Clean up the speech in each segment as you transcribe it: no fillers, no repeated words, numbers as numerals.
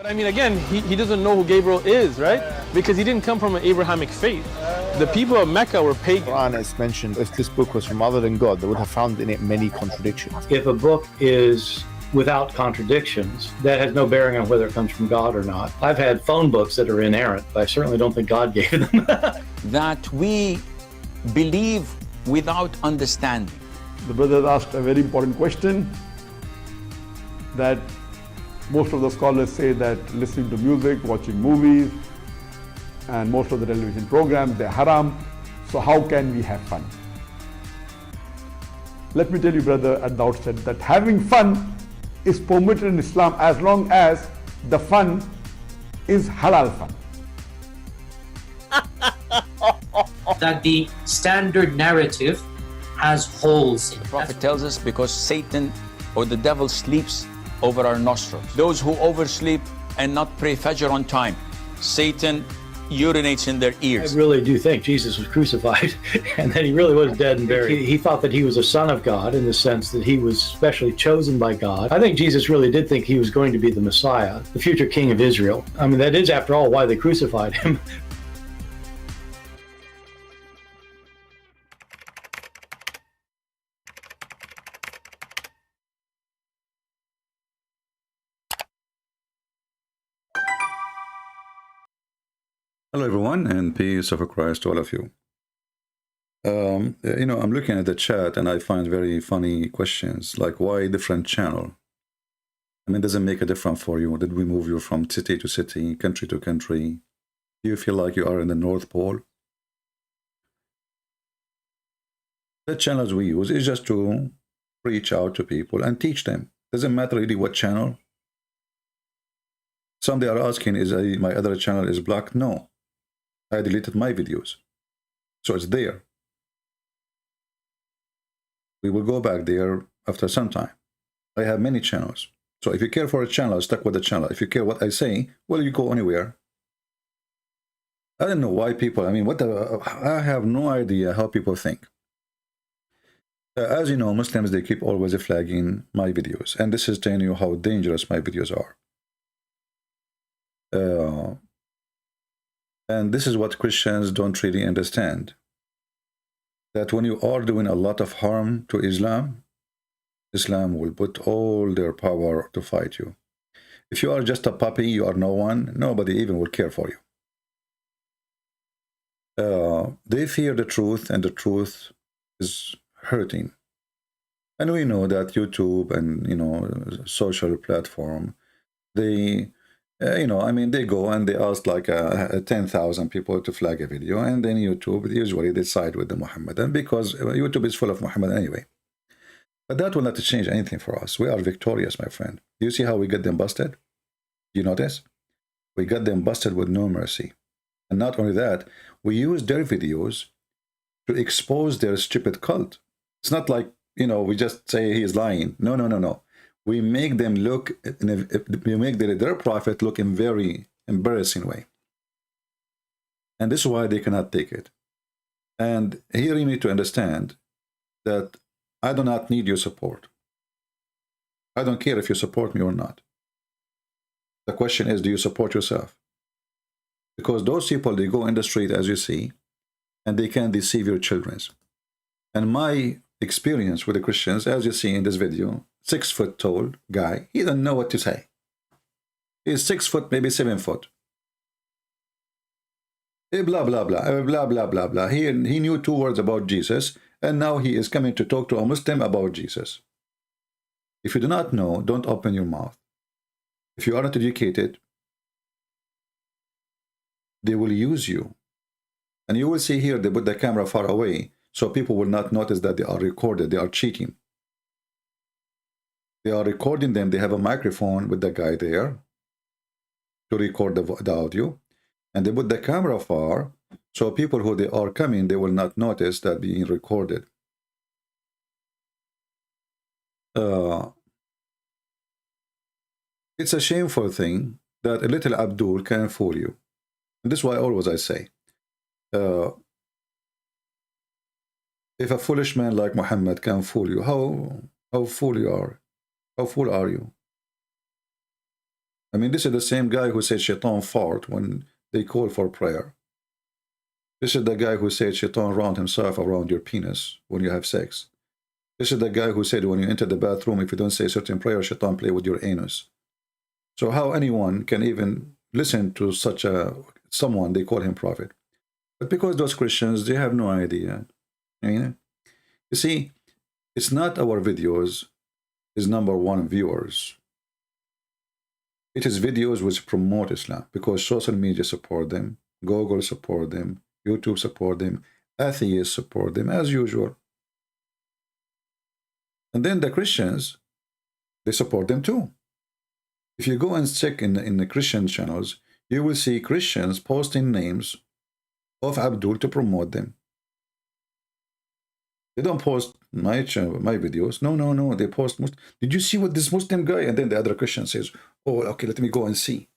I mean, again, he doesn't know who Gabriel is, right? Because he didn't come from an Abrahamic faith. The people of Mecca were pagan. The Quran is mentioned, if this book was from other than God, they would have found in it many contradictions. If a book is without contradictions, that has no bearing on whether it comes from God or not. I've had phone books that are inerrant, but I certainly don't think God gave them. That we believe without understanding. The brother asked a very important question, that most of the scholars say that listening to music, watching movies, and most of the television programs, they're haram. So how can we have fun? Let me tell you, brother, at the outset, that having fun is permitted in Islam as long as the fun is halal fun. That the standard narrative has holes in it. The Prophet tells us because Satan or the devil sleeps over our nostrils. Those who oversleep and not pray Fajr on time, Satan urinates in their ears. I really do think Jesus was crucified and that he really was dead and buried. He thought that he was a son of God in the sense that he was specially chosen by God. I think Jesus really did think he was going to be the Messiah, the future king of Israel. I mean, that is, after all, why they crucified him. Hello, everyone, and peace of Christ to all of you. I'm looking at the chat and I find very funny questions like, why different channel? I mean, does it make a difference for you? Did we move you from city to city, country to country? Do you feel like you are in the North Pole? The channels we use is just to reach out to people and teach them. Doesn't matter really what channel. Some they are asking, is my other channel is blocked? No. I deleted my videos, so it's there. We will go back there after some time. I have many channels, so if you care for a channel, stuck with the channel. If you care what I say, well, you go anywhere. I don't know why people, I mean, I have no idea how people think. As you know, Muslims, they keep always flagging my videos, and this is telling you how dangerous my videos are. And this is what Christians don't really understand. That when you are doing a lot of harm to Islam, Islam will put all their power to fight you. If you are just a puppy, you are no one, nobody even will care for you. They fear the truth, and the truth is hurting. And we know that YouTube and, social platform, they... I mean, they go and they ask like 10,000 people to flag a video, and then YouTube, usually they side with the Muhammadan because YouTube is full of Muhammad anyway. But that will not change anything for us. We are victorious, my friend. Do you see how we got them busted? Do you notice? We got them busted with no mercy. And not only that, we use their videos to expose their stupid cult. It's not like, we just say he is lying. No, no, no, no. We make them look, we make their prophet look in very embarrassing way. And this is why they cannot take it. And here you need to understand that I do not need your support. I don't care if you support me or not. The question is, do you support yourself? Because those people, they go in the street, as you see, and they can deceive your children. And my experience with the Christians, as you see in this video, 6 foot tall guy, he doesn't know what to say. He's 6 foot, maybe 7 foot. Blah, blah, blah, blah, blah, blah, blah. He knew 2 words about Jesus, and now he is coming to talk to a Muslim about Jesus. If you do not know, don't open your mouth. If you are not educated, they will use you. And you will see here, they put the camera far away, so people will not notice that they are recorded, they are cheating. They are recording them. They have a microphone with the guy there to record the audio, and they put the camera far, so people who they are coming, they will not notice that being recorded. It's a shameful thing that a little Abdul can fool you, and this is why always I say, if a foolish man like Muhammad can fool you, how fool you are. How fool are you? I mean, this is the same guy who said shaitan fart when they call for prayer. This is the guy who said shaitan round himself around your penis when you have sex. This is the guy who said when you enter the bathroom, if you don't say certain prayer, shaitan play with your anus. So how anyone can even listen to such a someone, they call him prophet. But because those Christians, they have no idea. You see, it's not our videos is #1 viewers. It is videos which promote Islam because social media support them, Google support them, YouTube support them, atheists support them as usual. And then the Christians, they support them too. If you go and check in the Christian channels, you will see Christians posting names of Abdul to promote them. They don't post my videos. No. They post, did you see what this Muslim guy? And then the other Christian says, oh, okay, let me go and see.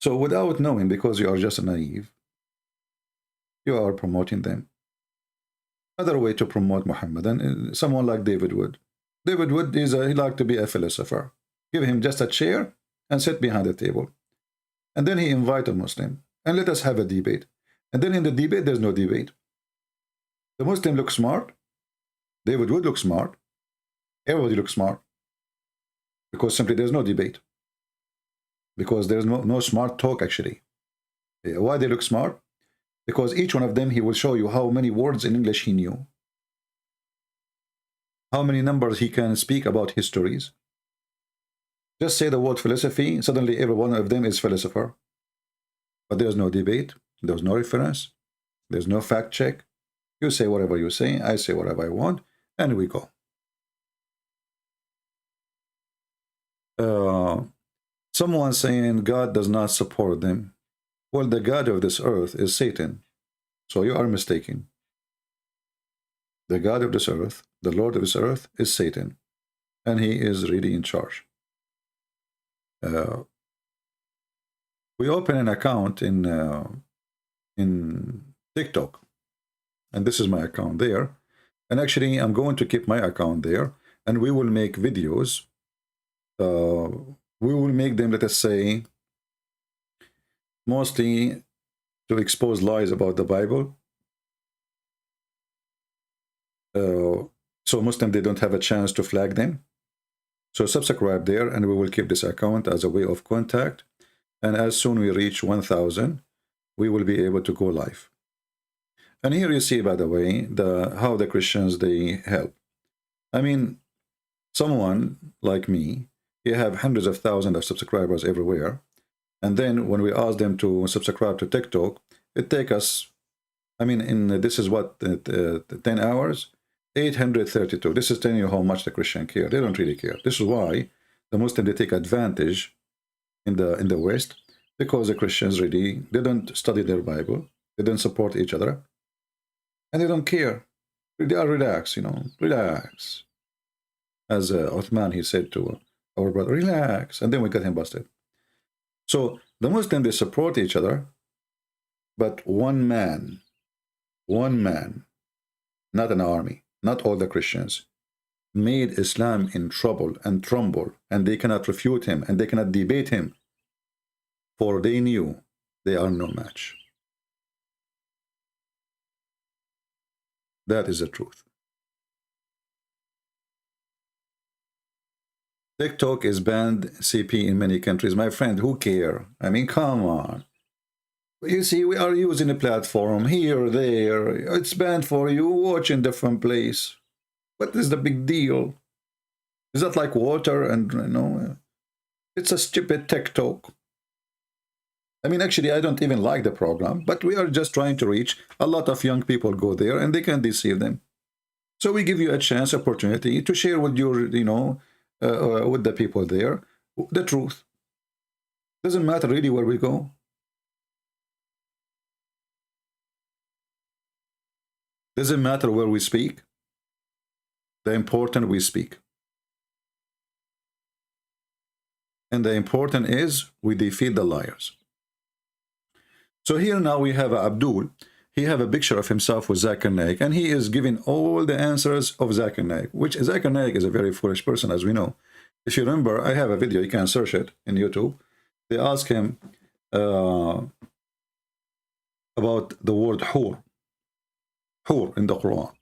So without knowing, because you are just naive, you are promoting them. Another way to promote Muhammad, and someone like David Wood. David Wood, he liked to be a philosopher. Give him just a chair and sit behind the table. And then he invite a Muslim and let us have a debate. And then in the debate, there's no debate. The Muslim looks smart. David Wood looks smart. Everybody looks smart. Because simply there's no debate. Because there's no smart talk actually. Why they look smart? Because each one of them, he will show you how many words in English he knew. How many numbers he can speak about histories. Just say the word philosophy, suddenly every one of them is philosopher. But there's no debate, there's no reference, there's no fact check. You say whatever you say, I say whatever I want, and we go. Someone saying God does not support them. Well, the God of this earth is Satan. So you are mistaken. The God of this earth, the Lord of this earth is Satan. And he is really in charge. We open an account in TikTok. And this is my account there. And actually, I'm going to keep my account there. And we will make videos. We will make them, let us say, mostly to expose lies about the Bible. So Muslims, they don't have a chance to flag them. So subscribe there, and we will keep this account as a way of contact. And as soon we reach 1,000, we will be able to go live. And here you see, by the way, how the Christians, they help. I mean, someone like me, you have hundreds of thousands of subscribers everywhere. And then when we ask them to subscribe to TikTok, it takes us, I mean, this is what, 10 hours? 832. This is telling you how much the Christian care. They don't really care. This is why the Muslims, they take advantage in the West, because the Christians really, they don't study their Bible. They don't support each other. And they don't care. They are relaxed, relax. As Uthman, he said to our brother, relax. And then we got him busted. So the Muslims, they support each other, but one man, not an army, not all the Christians, made Islam in trouble and tremble, and they cannot refute him, and they cannot debate him, for they knew they are no match. That is the truth. TikTok is banned CP in many countries. My friend, who care? I mean, come on. You see, we are using a platform here, there. It's banned for you. Watch in different place. What is the big deal? Is that like water? And it's a stupid TikTok. I mean, actually, I don't even like the program, but we are just trying to reach a lot of young people. Go there, and they can deceive them. So we give you a chance, opportunity to share with your, with the people there, the truth. Doesn't matter really where we go. Doesn't matter where we speak. The important we speak. And the important is we defeat the liars. So here now we have Abdul. He have a picture of himself with Zakir Naik, and he is giving all the answers of Zakir Naik, which Zakir Naik is a very foolish person, as we know. If you remember, I have a video, you can search it in YouTube. They ask him about the word hur in the Quran.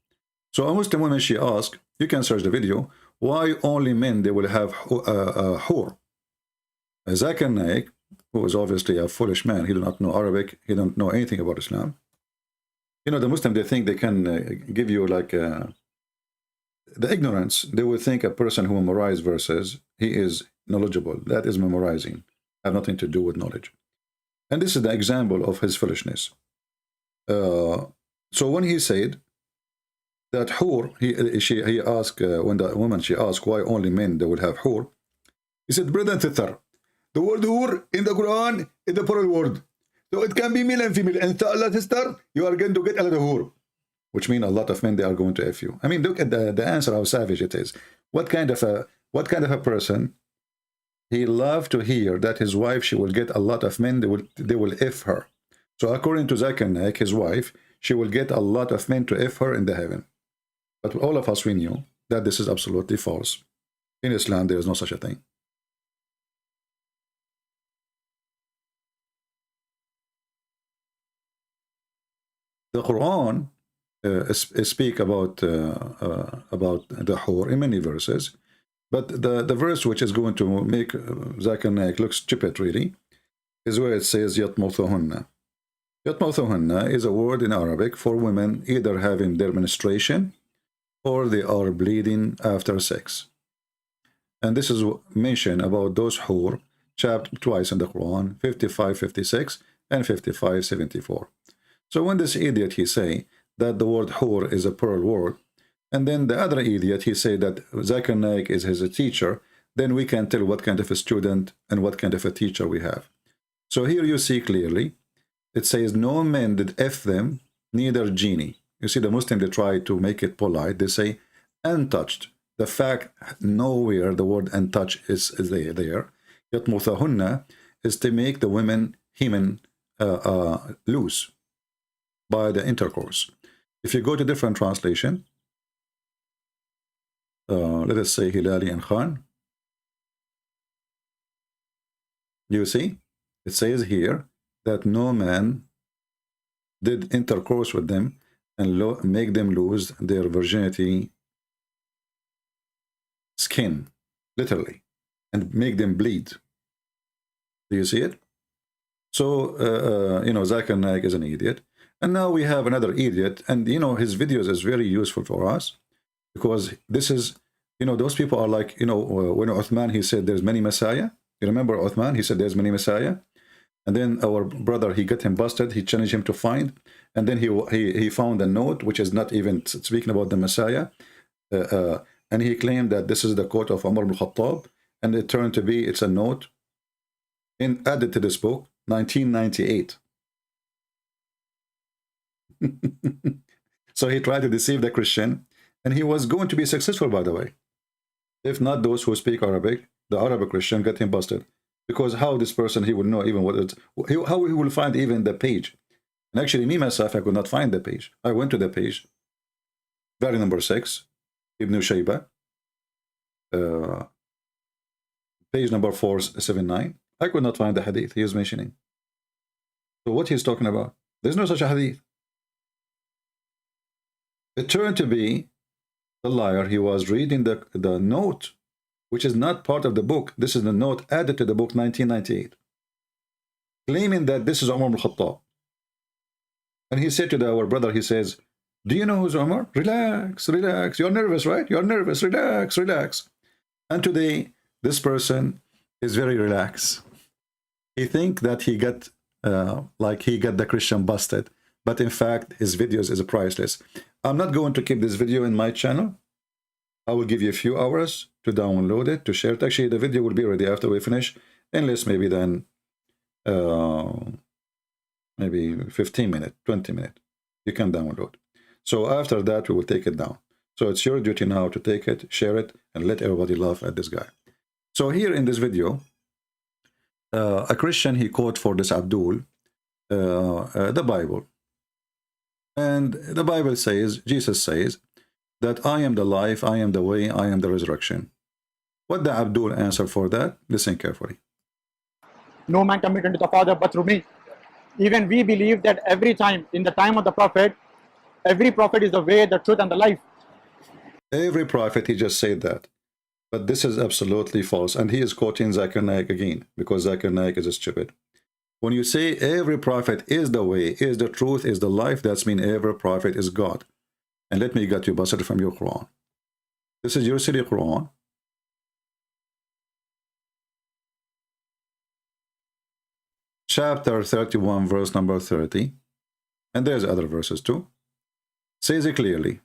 So a Muslim woman, she asked, you can search the video, why only men they will have hur? Zakir Naik, who is obviously a foolish man, he do not know Arabic, he don't know anything about Islam. You know, the Muslim, they think they can give you like the ignorance. They will think a person who memorizes verses, he is knowledgeable. That is memorizing, have nothing to do with knowledge. And this is the example of his foolishness. So when he said that hur, he asked, when the woman, she asked why only men they would have hur, he said, brother and sister, the word hur in the Quran is the plural word. So it can be male and female. And Allah, sister, you are going to get a lot of hur, which means a lot of men, they are going to F you. I mean, look at the answer, how savage it is. What kind of a person, he loved to hear that his wife, she will get a lot of men, they will F her. So according to Zakir Naik, his wife, she will get a lot of men to F her in the heaven. But all of us, we knew that this is absolutely false. In Islam, there is no such a thing. The Quran speak about the hur in many verses, but the verse which is going to make Zakir Naik look stupid really is where it says yatmuthuhunna. Yatmuthuhunna is a word in Arabic for women either having their menstruation or they are bleeding after sex. And this is mentioned about those hur chapter twice in the Quran, 55:56 and 55:74. So when this idiot, he say that the word hur is a plural word, and then the other idiot, he say that Zakir Naik is his teacher, then we can tell what kind of a student and what kind of a teacher we have. So here you see clearly, it says no man did F them, neither genie. You see the Muslim, they try to make it polite. They say untouched. The fact nowhere the word untouched is there. Yatmuthahunna is to make the women, hymen, loose by the intercourse. If you go to different translation, let us say Hilali and Khan, you see, it says here that no man did intercourse with them and make them lose their virginity skin, literally, and make them bleed. Do you see it? So, you know, Zakir Naik is an idiot. And now we have another idiot, and you know, his videos is very useful for us because this is, you know, those people are like, you know, when Uthman, he said there's many Messiah. You remember Uthman? He said there's many Messiah. And then our brother, he got him busted. He challenged him to find. And then he found a note, which is not even speaking about the Messiah. And he claimed that this is the quote of Umar ibn Khattab. And it turned to be, it's a note added to this book, 1998. So he tried to deceive the Christian, and he was going to be successful, by the way. If not those who speak Arabic, the Arabic Christian got him busted. Because how this person, he would know even what it's, how he will find even the page. And actually, me myself, I could not find the page. I went to the page, very number 6, Ibn Shayba, page number 479. I could not find the hadith he is mentioning. So what he's talking about? There's no such a hadith. It turned to be the liar. He was reading the note, which is not part of the book. This is the note added to the book 1998, claiming that this is Umar ibn Khattab. And he said to our brother, he says, do you know who's Umar? Relax, relax. You're nervous, right? You're nervous. Relax, relax. And today, this person is very relaxed. He think that he got, like he got the Christian busted. But in fact, his videos is priceless. I'm not going to keep this video in my channel. I will give you a few hours to download it, to share it. Actually, the video will be ready after we finish, unless maybe then, maybe 15 minutes, 20 minutes, you can download. So after that, we will take it down. So it's your duty now to take it, share it, and let everybody laugh at this guy. So here in this video, a Christian, he quote for this Abdul, the Bible. And the Bible says, Jesus says, that I am the life, I am the way, I am the resurrection. What the Abdul answer for that? Listen carefully. No man cometh unto the Father but through me. Even we believe that every time, in the time of the Prophet, every prophet is the way, the truth, and the life. Every prophet, he just said that. But this is absolutely false. And he is quoting Zakir Naik again, because Zakir Naik is stupid. When you say every prophet is the way, is the truth, is the life, that's mean every prophet is God. And let me get you Basir from your Quran. This is your city Quran. Chapter 31, verse number 30. And there's other verses too. Says it clearly.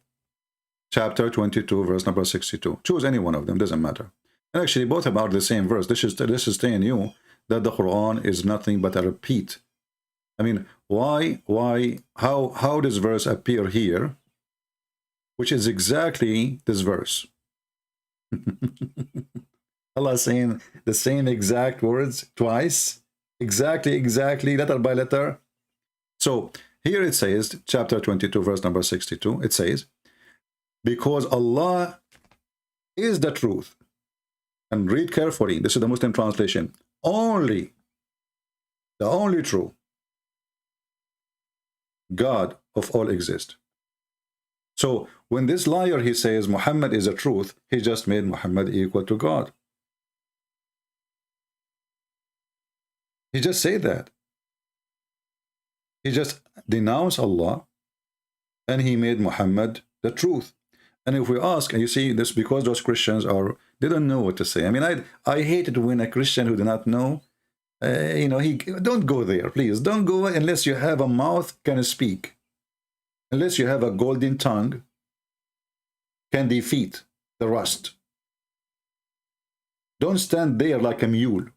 Chapter 22, verse number 62. Choose any one of them, doesn't matter. And actually, both about the same verse. This is telling you that the Quran is nothing but a repeat. I mean, how does verse appear here, which is exactly this verse? Allah saying the same exact words twice, exactly, letter by letter. So here it says, chapter 22, verse number 62, it says, because Allah is the truth. And read carefully, this is the Muslim translation. Only, the only true God of all exist. So when this liar, he says Muhammad is the truth, he just made Muhammad equal to God. He just said that. He just denounced Allah and he made Muhammad the truth. And if we ask, and you see this, because those Christians they don't know what to say. I mean, I hate it when a Christian who do not know, you know, don't go there, please. Don't go unless you have a mouth can speak. Unless you have a golden tongue can defeat the rust. Don't stand there like a mule.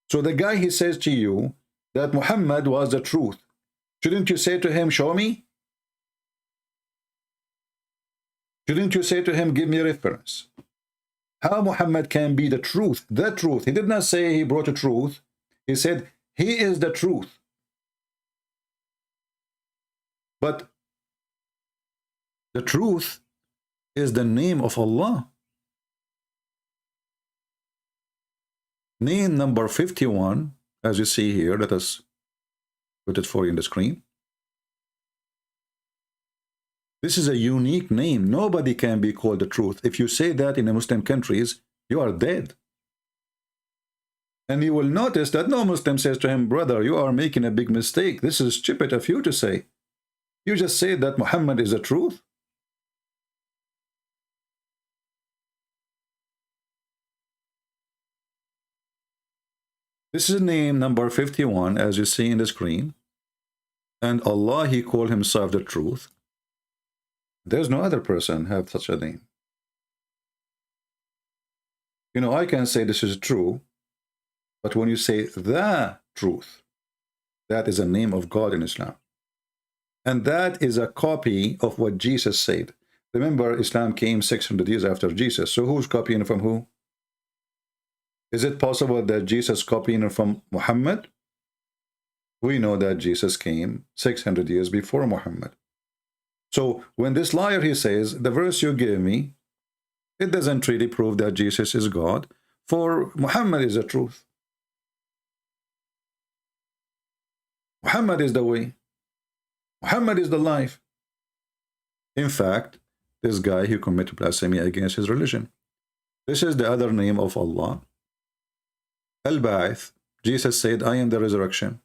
So the guy, he says to you that Muhammad was the truth. Shouldn't you say to him, show me? Shouldn't you say to him, give me a reference? How Muhammad can be the truth? The truth. He did not say he brought the truth. He said he is the truth. But the truth is the name of Allah. Name number 51, as you see here, let us put it for you on the screen. This is a unique name. Nobody can be called the truth. If you say that in the Muslim countries, you are dead. And you will notice that no Muslim says to him, brother, you are making a big mistake. This is stupid of you to say. You just say that Muhammad is the truth. This is name number 51, as you see in the screen. And Allah, he called himself the truth. There's no other person have such a name. You know, I can say this is true, but when you say the truth, that is a name of God in Islam. And that is a copy of what Jesus said. Remember, Islam came 600 years after Jesus. So who's copying from who? Is it possible that Jesus copying from Muhammad? We know that Jesus came 600 years before Muhammad. So when this liar, he says, the verse you gave me, it doesn't really prove that Jesus is God, for Muhammad is the truth. Muhammad is the way. Muhammad is the life. In fact, this guy, he committed blasphemy against his religion. This is the other name of Allah. Al-Ba'ith. Jesus said, I am the resurrection.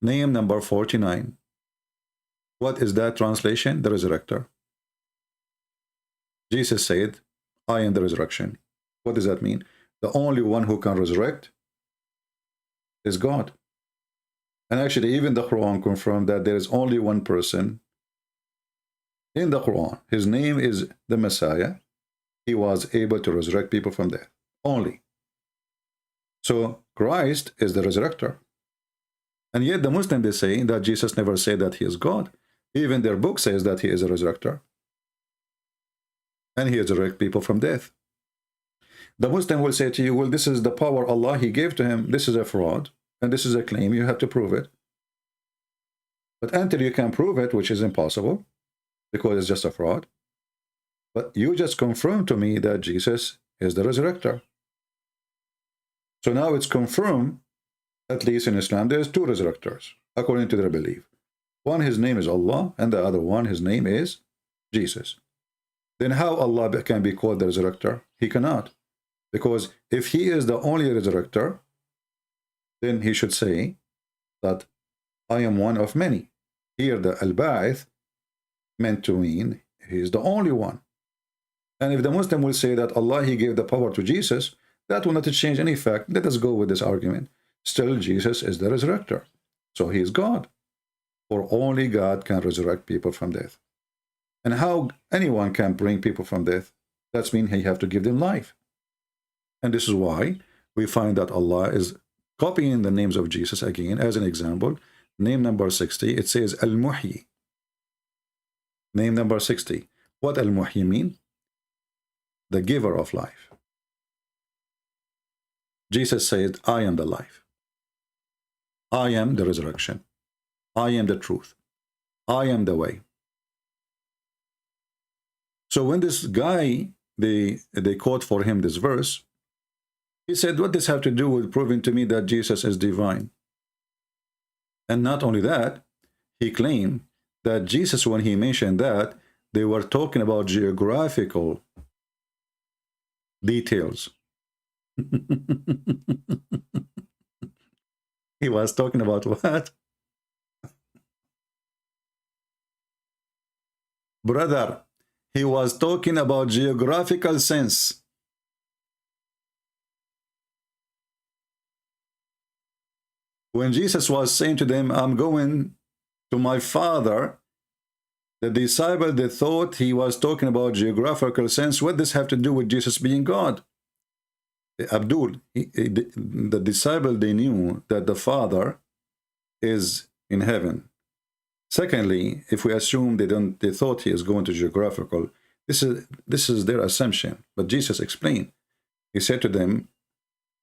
Name number 49. What is that translation? The resurrector. Jesus said, I am the resurrection. What does that mean? The only one who can resurrect is God. And actually, even the Quran confirmed that there is only one person in the Quran. His name is the Messiah. He was able to resurrect people from death. Only. So Christ is the resurrector. And yet the Muslims, they say that Jesus never said that he is God. Even their book says that he is a resurrector. And he resurrects people from death. The Muslim will say to you, well, this is the power Allah, he gave to him. This is a fraud. And this is a claim. You have to prove it. But until you can prove it, which is impossible, because it's just a fraud, But you just confirmed to me that Jesus is the resurrector. So now it's confirmed, at least in Islam, there's two resurrectors, according to their belief. One, his name is Allah, and the other one, his name is Jesus. Then how Allah can be called the resurrector? He cannot. Because if he is the only resurrector, then he should say that I am one of many. Here the al-Ba'ith meant to mean he is the only one. And if the Muslim will say that Allah, he gave the power to Jesus, that will not change any fact. Let us go with this argument. Still, Jesus is the resurrector. So he is God. For only God can resurrect people from death. And how anyone can bring people from death? That means he have to give them life. And this is why we find that Allah is copying the names of Jesus again. As an example, name number 60, it says Al-Muhyi. Name number 60. What Al-Muhyi mean? The giver of life. Jesus said, I am the life. I am the resurrection. I am the truth. I am the way. So when this guy, they quote for him this verse, he said, what does this have to do with proving to me that Jesus is divine? And not only that, he claimed that Jesus, when he mentioned that, they were talking about geographical details. He was talking about what? Brother, he was talking about geographical sense. When Jesus was saying to them, I'm going to my Father, the disciple, they thought he was talking about geographical sense. What does this have to do with Jesus being God? Abdul, the disciple, they knew that the Father is in heaven. Secondly, if we assume they thought he is going to geographical, this is their assumption. But Jesus explained. He said to them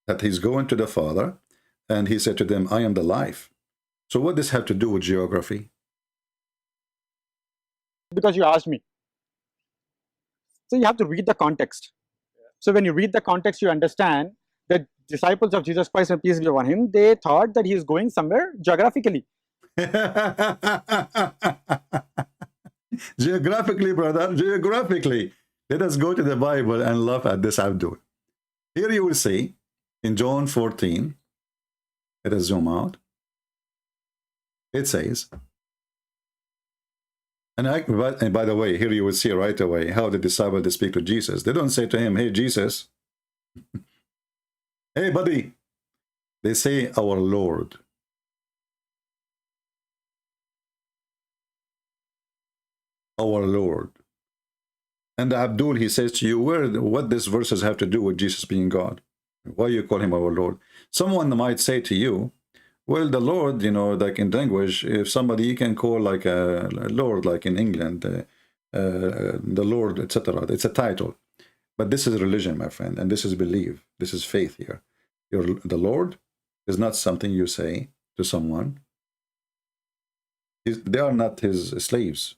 that he's going to the Father, and he said to them, I am the life. So what does this have to do with geography? Because you asked me. So you have to read the context. So when you read the context, you understand that disciples of Jesus Christ, and peace be upon him, they thought that he is going somewhere geographically. Geographically, brother, geographically. Let us go to the Bible and laugh at this Abdul. Here you will see in John 14, let us zoom out. It says, and by the way, here you will see right away how the disciples, they speak to Jesus. They don't say to him, hey, Jesus. Hey, buddy. They say, our Lord. Our Lord. And Abdul, he says to you, what these verses have to do with Jesus being God? Why you call him our Lord? Someone might say to you, well, the Lord, you know, like in language, if somebody you can call like a Lord, like in England, the Lord, etc. It's a title. But this is religion, my friend, and this is belief. This is faith here. The Lord is not something you say to someone. They are not his slaves.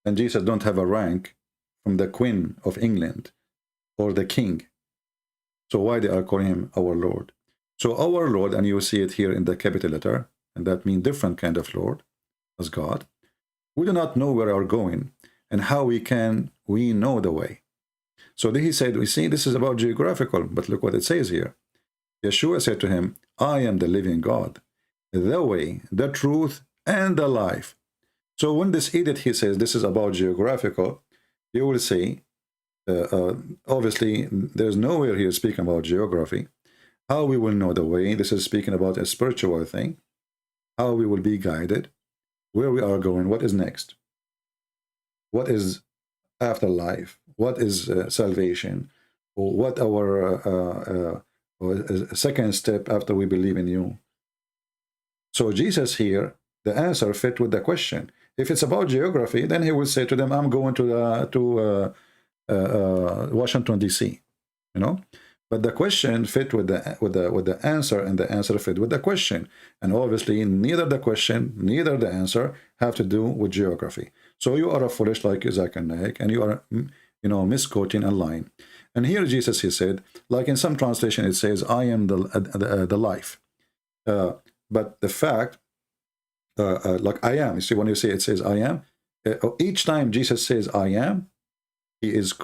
And Jesus don't have a rank from the Queen of England or the King. So why they are calling him our Lord? So our Lord, and you see it here in the capital letter, and that means different kind of Lord as God. We do not know where we are going, and how we know the way. So he said, we see this is about geographical, but look what it says here. Yeshua said to him, I am the living God, the way, the truth, and the life. So when this edict, he says this is about geographical, you will see, obviously, there's nowhere here speaking about geography. How we will know the way, this is speaking about a spiritual thing. How we will be guided, where we are going, what is next. What is afterlife? What is salvation? What our second step after we believe in you? So Jesus here, the answer fit with the question. If it's about geography, then he will say to them, I'm going to Washington, D.C., you know? But the question fit with the answer, and the answer fit with the question. And obviously, neither the question, neither the answer have to do with geography. So you are a foolish like Zakir Naik, and you are, misquoting and lying. And here Jesus, he said, like in some translation, it says, I am the life. But the fact, like I am, you see, when you say it says I am, each time Jesus says I am, he's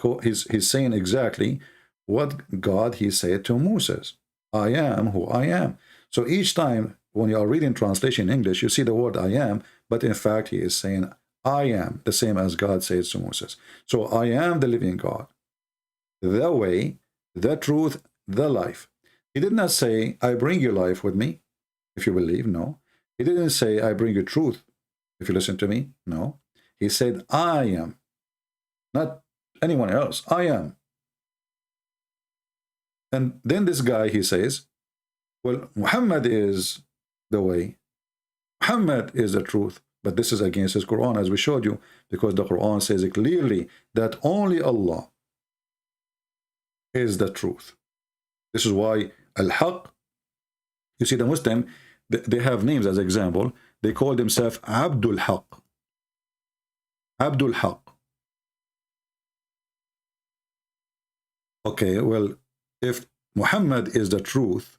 saying exactly what God he said to Moses. I am who I am. So each time when you are reading translation in English, you see the word I am, but in fact he is saying I am, the same as God says to Moses. So I am the living God, the way, the truth, the life. He did not say, I bring you life with me, if you believe. No. He didn't say, I bring you truth, if you listen to me. No. He said, I am, not anyone else. I am. And then this guy, he says, well, Muhammad is the way. Muhammad is the truth. But this is against his Quran, as we showed you, because the Quran says clearly that only Allah is the truth. This is why Al-Haq, you see the Muslim, they have names as example. They call themselves Abdul Haq. Abdul Haq. Okay, well, if Muhammad is the truth,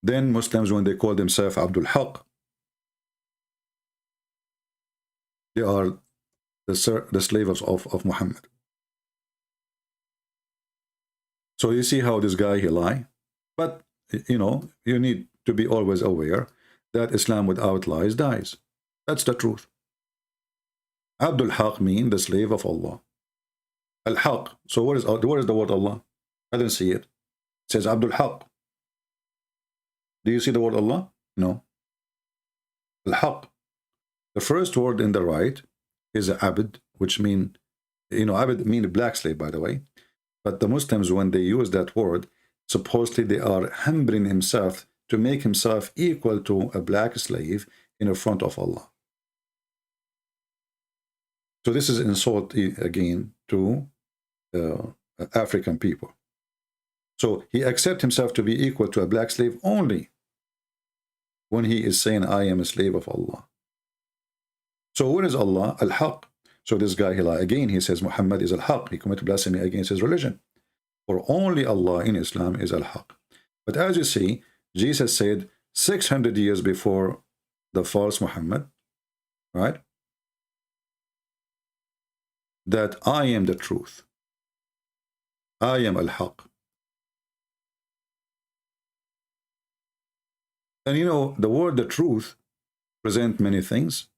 then Muslims, when they call themselves Abdul Haq, they are the slaves of Muhammad. So you see how this guy, he lie. But, you need to be always aware that Islam without lies dies. That's the truth. Abdul Haq means the slave of Allah. Al-Haq. So where is the word Allah? I didn't see it. It says Abdul Haq. Do you see the word Allah? No. Al-Haq. The first word in the right is Abd, which mean, Abd mean black slave, by the way. But the Muslims, when they use that word, supposedly they are humbling himself to make himself equal to a black slave in front of Allah. So this is insult again to African people. So he accepts himself to be equal to a black slave only when he is saying, I am a slave of Allah. So where is Allah? Al-Haq. So this guy, he lied again. He says Muhammad is Al-Haq. He committed blasphemy against his religion. For only Allah in Islam is Al-Haq. But as you see, Jesus said 600 years before the false Muhammad, right, that I am the truth. I am Al-Haq. And the word the truth present many things.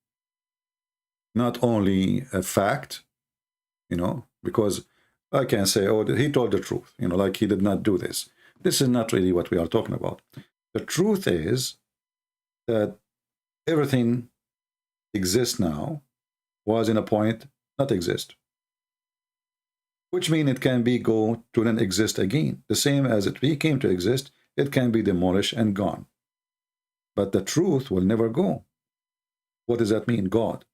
Not only a fact, because I can say, oh, he told the truth, like he did not do this. This is not really what we are talking about. The truth is that everything exists now was in a point not exist. Which means it can be go to then exist again. The same as it became to exist, it can be demolished and gone. But the truth will never go. What does that mean? God.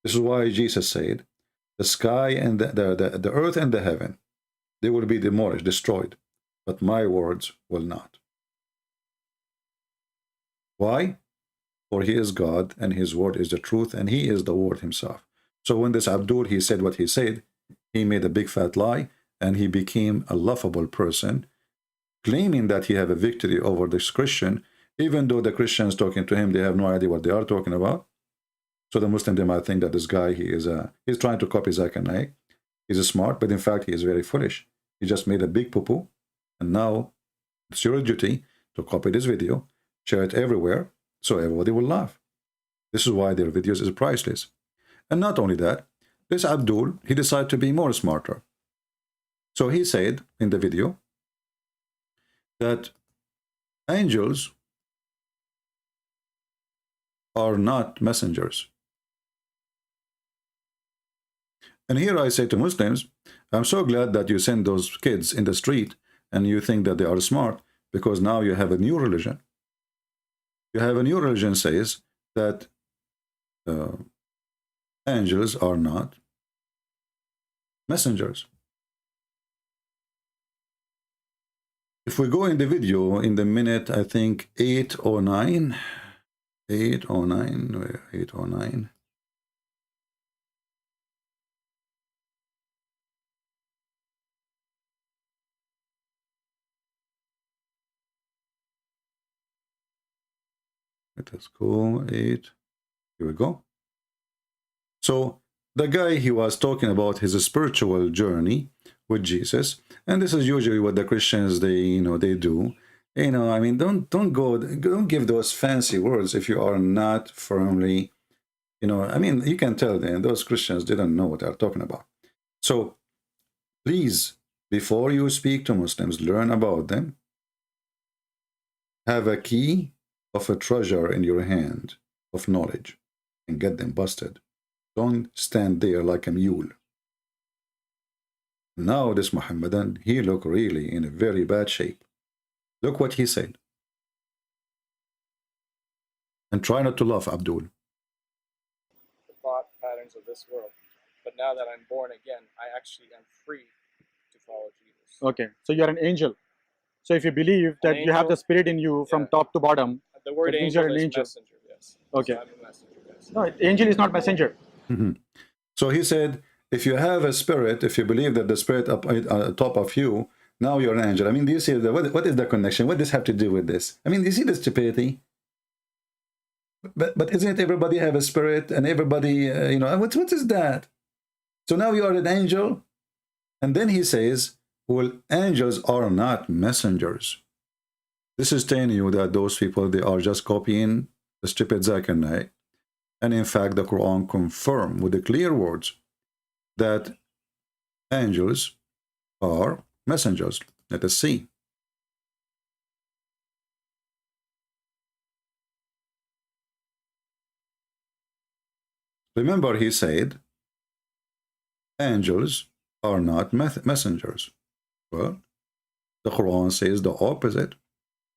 This is why Jesus said, the sky and the earth and the heaven, they will be demolished, destroyed, but my words will not. Why? For he is God, and his word is the truth, and he is the word himself. So when this Abdul, he said what he said, he made a big fat lie, and he became a laughable person, claiming that he had a victory over this Christian, even though the Christians talking to him, they have no idea what they are talking about. So the Muslim, they might think that this guy, he's trying to copy Zakir Naik. He's smart, but in fact, he is very foolish. He just made a big poo-poo, and now it's your duty to copy this video, share it everywhere, so everybody will laugh. This is why their videos is priceless. And not only that, this Abdul, he decided to be more smarter. So he said in the video that angels are not messengers. And here I say to Muslims, I'm so glad that you send those kids in the street and you think that they are smart, because now you have a new religion. You have a new religion says that angels are not messengers. If we go in the video in the minute, I think 809, Let us go 8. Here we go. So the guy, he was talking about his spiritual journey with Jesus, and this is usually what the Christians they do. I mean, don't give those fancy words if you are not firmly, I mean, you can tell them those Christians didn't know what they're talking about. So please, before you speak to Muslims, learn about them. Have a key of a treasure in your hand of knowledge and get them busted. Don't stand there like a mule. Now this Muhammadan, he looked really in a very bad shape. Look what he said. And try not to laugh, Abdul. The thought patterns of this world. But now that I'm born again, I actually am free to follow Jesus. Okay, so you're an angel. So if you believe that you have the spirit in you from top to bottom, the word that means angel you're an is angel. messenger, yes. Okay. So I'm a messenger, yes. No, angel is not messenger. So he said, if you have a spirit, if you believe that the spirit up top of you, now you're an angel. I mean, do you see what is the connection? What does this have to do with this? I mean, do you see the stupidity? But isn't it everybody have a spirit and everybody, what is that? So now you are an angel. And then he says, well, angels are not messengers. This is telling you that those people, they are just copying the stupid Zakir Naik. And in fact, the Quran confirms with the clear words that angels are messengers. Let us see. Remember, he said, angels are not messengers. Well, the Quran says the opposite.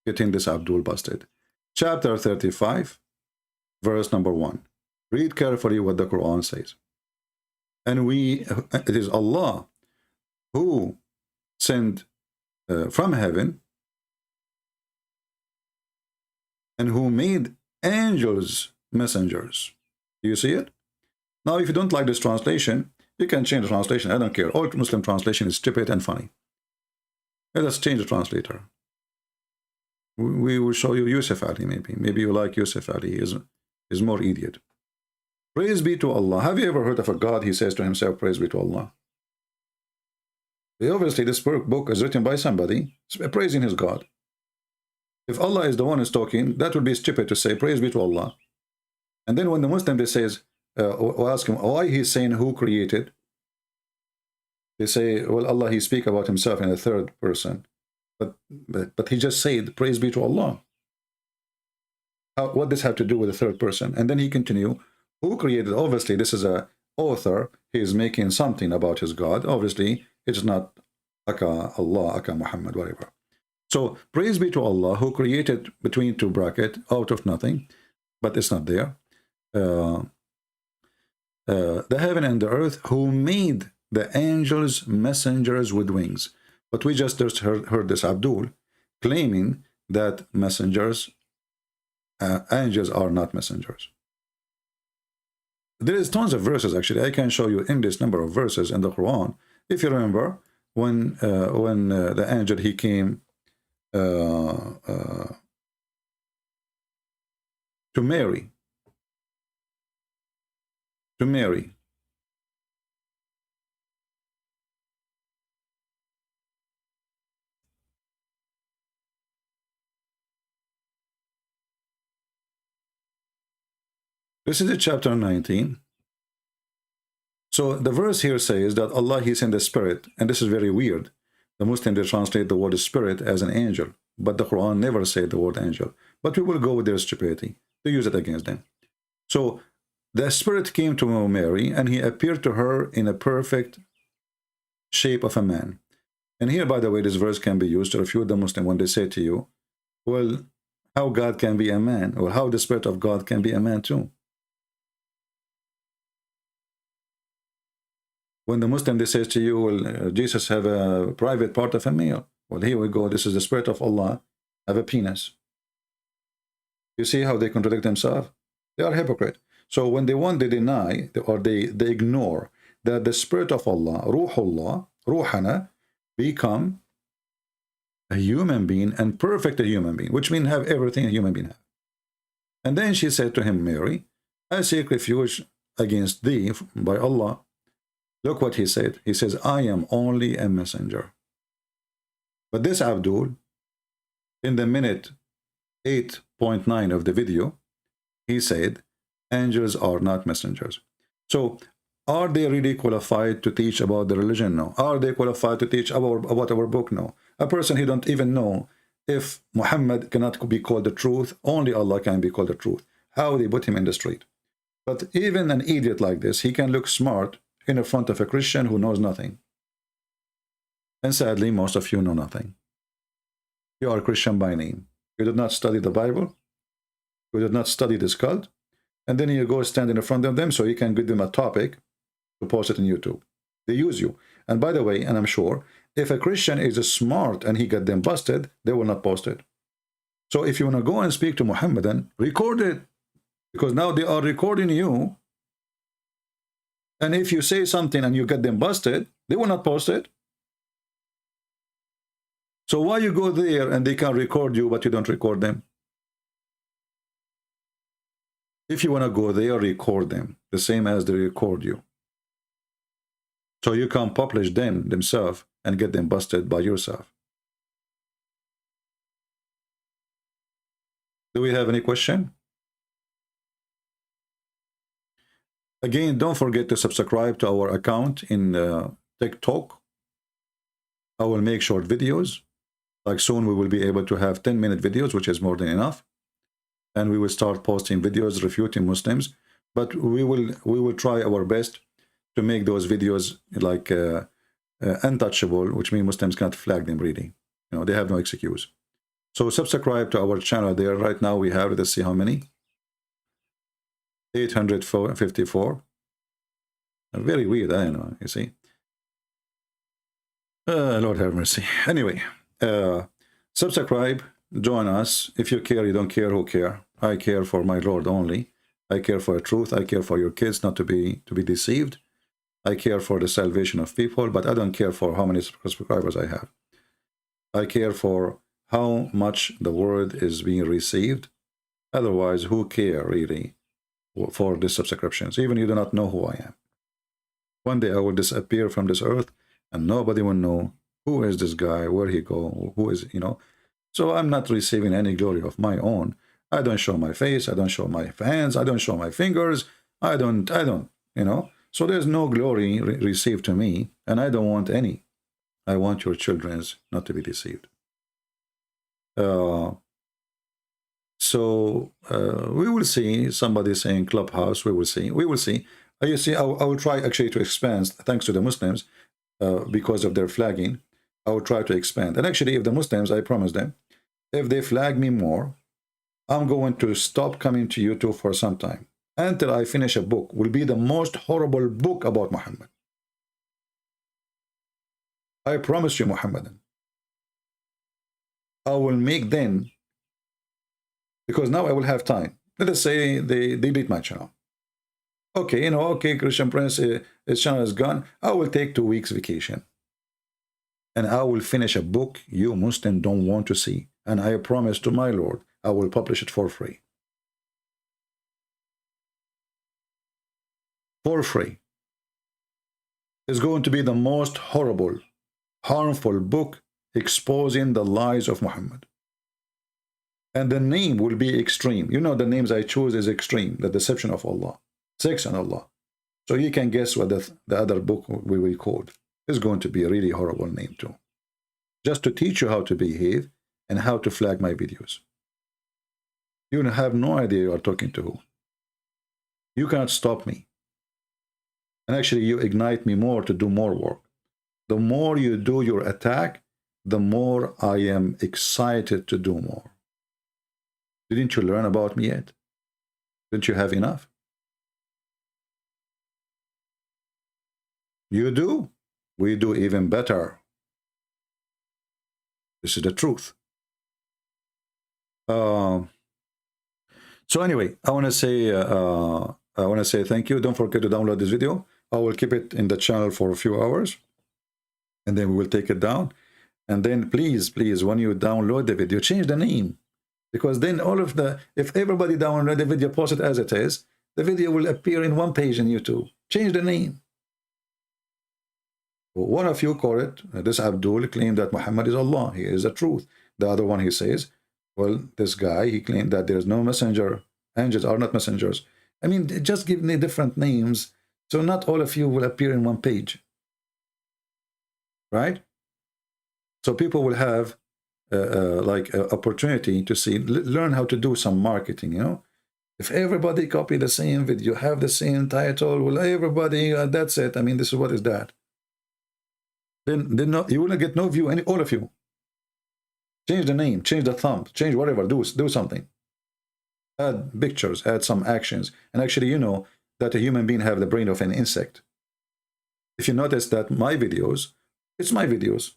Getting this Abdul busted. Chapter 35, verse number 1. Read carefully what the Quran says. And it is Allah who sent from heaven and who made angels messengers. Do you see it? Now, if you don't like this translation, you can change the translation. I don't care. All Muslim translation is stupid and funny. Let us change the translator. We will show you Yusuf Ali, maybe. Maybe you like Yusuf Ali. He is more idiot. Praise be to Allah. Have you ever heard of a God, he says to himself, praise be to Allah? Obviously, this book is written by somebody praising his God. If Allah is the one who's talking, that would be stupid to say, praise be to Allah. And then when the Muslim, they says, ask him why he's saying who created, they say, well, Allah, he speak about himself in a third person. But he just said, praise be to Allah. What does have to do with the third person? And then he continue, who created? Obviously, this is a author. He is making something about his God. Obviously, it's not Aka Allah, Aka Muhammad, whatever. So, praise be to Allah, who created between two brackets out of nothing, but it's not there. The heaven and the earth, who made the angels messengers with wings. But we just heard this Abdul claiming that angels are not messengers. There is tons of verses, actually. I can show you endless number of verses in the Quran. If you remember, when the angel, he came to Mary. This is chapter 19. So the verse here says that Allah, he sent the spirit, and this is very weird. The Muslims, they translate the word spirit as an angel, but the Quran never said the word angel. But we will go with their stupidity to use it against them. So the spirit came to Mary, and he appeared to her in a perfect shape of a man. And here, by the way, this verse can be used to refute the Muslim when they say to you, well, how God can be a man, or how the spirit of God can be a man too. When the Muslim, they say to you, well, Jesus have a private part of a male. Well, here we go. This is the spirit of Allah, have a penis. You see how they contradict themselves? They are hypocrite. So when they want to deny, or they ignore that the spirit of Allah, Ruhullah, Ruhana, become a human being and perfect a human being, which means have everything a human being has. And then she said to him, Mary, I seek refuge against thee by Allah. Look what he said. He says, I am only a messenger. But this Abdul, in the minute 8.9 of the video, he said, angels are not messengers. So, are they really qualified to teach about the religion? No. Are they qualified to teach about our book? No. A person who don't even know if Muhammad cannot be called the truth, only Allah can be called the truth. How they put him in the street. But even an idiot like this, he can look smart in the front of a Christian who knows nothing. And sadly, most of you know nothing. You are a Christian by name. You did not study the Bible. You did not study this cult. And then you go stand in front of them so you can give them a topic to post it on YouTube. They use you. And by the way, and I'm sure, if a Christian is smart and he got them busted, they will not post it. So if you want to go and speak to Muhammadan, record it. Because now they are recording you. And if you say something and you get them busted, they will not post it. So why you go there and they can record you, but you don't record them? If you want to go there, record them, the same as they record you. So you can publish them themselves and get them busted by yourself. Do we have any question? Again, don't forget to subscribe to our account in TikTok. I will make short videos. Like soon we will be able to have 10-minute videos, which is more than enough. And we will start posting videos refuting Muslims. But we will try our best to make those videos like untouchable, which means Muslims can't flag them really. You know, they have no excuse. So subscribe to our channel there. Right now we have, let's see how many. 854. Very weird, I know, you see. Lord have mercy. Anyway, subscribe, join us. If you care, you don't care, who care? I care for my Lord only. I care for the truth. I care for your kids not to be deceived. I care for the salvation of people, but I don't care for how many subscribers I have. I care for how much the word is being received. Otherwise, who care really for the subscriptions? Even you do not know who I am. One day I will disappear from this earth and nobody will know who is this guy, where he go, who is, you know. So I'm not receiving any glory of my own. I don't show my face, I don't show my hands, I don't show my fingers, I don't, you know. So there's no glory received to me, and I don't want any. I want your children not to be deceived. We will see. Somebody saying Clubhouse, we will see. We will see. You see, I will try actually to expand, thanks to the Muslims, because of their flagging. I will try to expand. And actually, if the Muslims, I promise them, if they flag me more, I'm going to stop coming to YouTube for some time until I finish a book. Will be the most horrible book about Muhammad. I promise you, Muhammadan. I will make them, because now I will have time. Let us say they delete my channel. Okay, you know, okay, Christian Prince, his channel is gone. I will take 2 weeks vacation. And I will finish a book you Muslims don't want to see. And I promise to my Lord, I will publish it for free. For free. It's going to be the most horrible, harmful book exposing the lies of Muhammad. And the name will be extreme. You know, the names I choose is extreme. The deception of Allah. Sex on Allah. So you can guess what the other book we will call. It's going to be a really horrible name too. Just to teach you how to behave and how to flag my videos. You have no idea you are talking to who. You cannot stop me. And actually you ignite me more to do more work. The more you do your attack, the more I am excited to do more. Didn't you learn about me yet? Didn't you have enough? You do. We do even better. This is the truth. So anyway, I want to say thank you. Don't forget to download this video. I will keep it in the channel for a few hours, and then we will take it down. And then please, when you download the video, change the name. Because then all of the, if everybody download the video, post it as it is, the video will appear in one page in YouTube. Change the name. One of you call it, this Abdul claimed that Muhammad is Allah. He is the truth. The other one, he says, well, this guy, he claimed that there is no messenger. Angels are not messengers. I mean, just give me different names, so not all of you will appear in one page. Right? So people will have like an opportunity to see, learn how to do some marketing, you know. If everybody copy the same video, have the same title, well, everybody, that's it. I mean, this is what is that. Then no, you will get no view, all of you. Change the name, change the thumb, change whatever, do something. Add pictures, add some actions. And actually, you know that a human being have the brain of an insect. If you notice that my videos, it's my videos.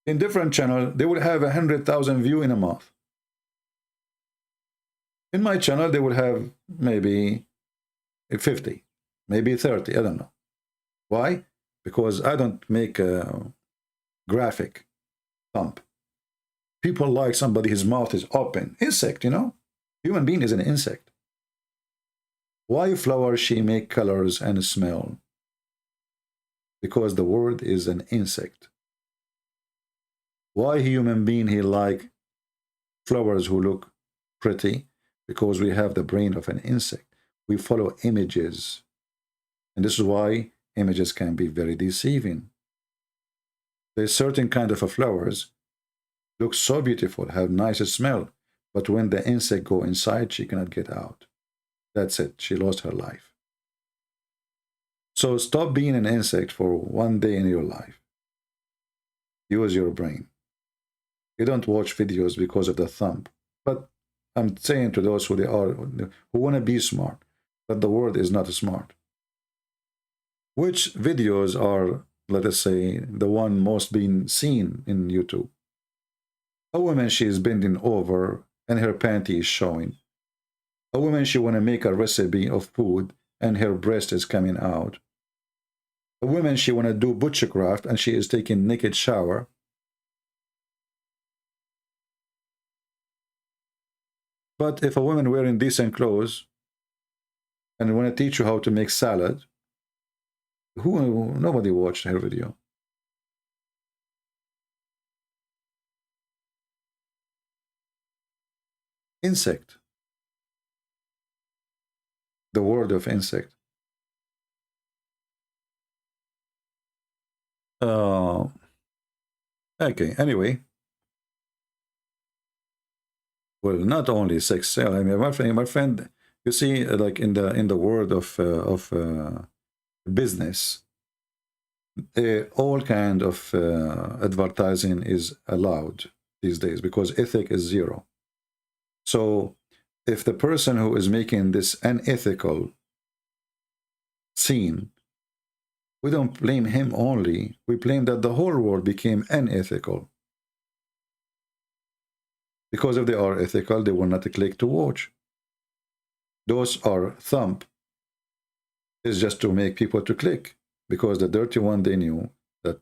In different channel, they will have 100,000 views in a month. In my channel, they will have maybe 50, maybe 30, I don't know. Why? Because I don't make a graphic thumb. People like somebody, his mouth is open. Insect, you know? Human being is an insect. Why flower she make colors and smell? Because the word is an insect. Why human being, he like flowers who look pretty? Because we have the brain of an insect. We follow images. And this is why images can be very deceiving. There's certain kind of flowers look so beautiful, have nice smell, but when the insect go inside, she cannot get out. That's it. She lost her life. So stop being an insect for one day in your life. Use your brain. You don't watch videos because of the thumb. But I'm saying to those who want to be smart, but the world is not smart. Which videos are, let us say, the one most being seen in YouTube? A woman, she is bending over and her panty is showing. A woman, she want to make a recipe of food and her breast is coming out. A woman, she want to do butchercraft and she is taking naked shower. But if a woman wearing decent clothes and want to teach you how to make salad, nobody watched her video. Insect. The word of insect. Okay, anyway. Well, not only sex sale. I mean, my friend, you see, like in the world of business, all kind of advertising is allowed these days because ethic is zero. So if the person who is making this unethical scene, we don't blame him only, we blame that the whole world became unethical. Because if they are ethical, they will not click to watch. Those are thumb. It's just to make people to click. Because the dirty one, they knew that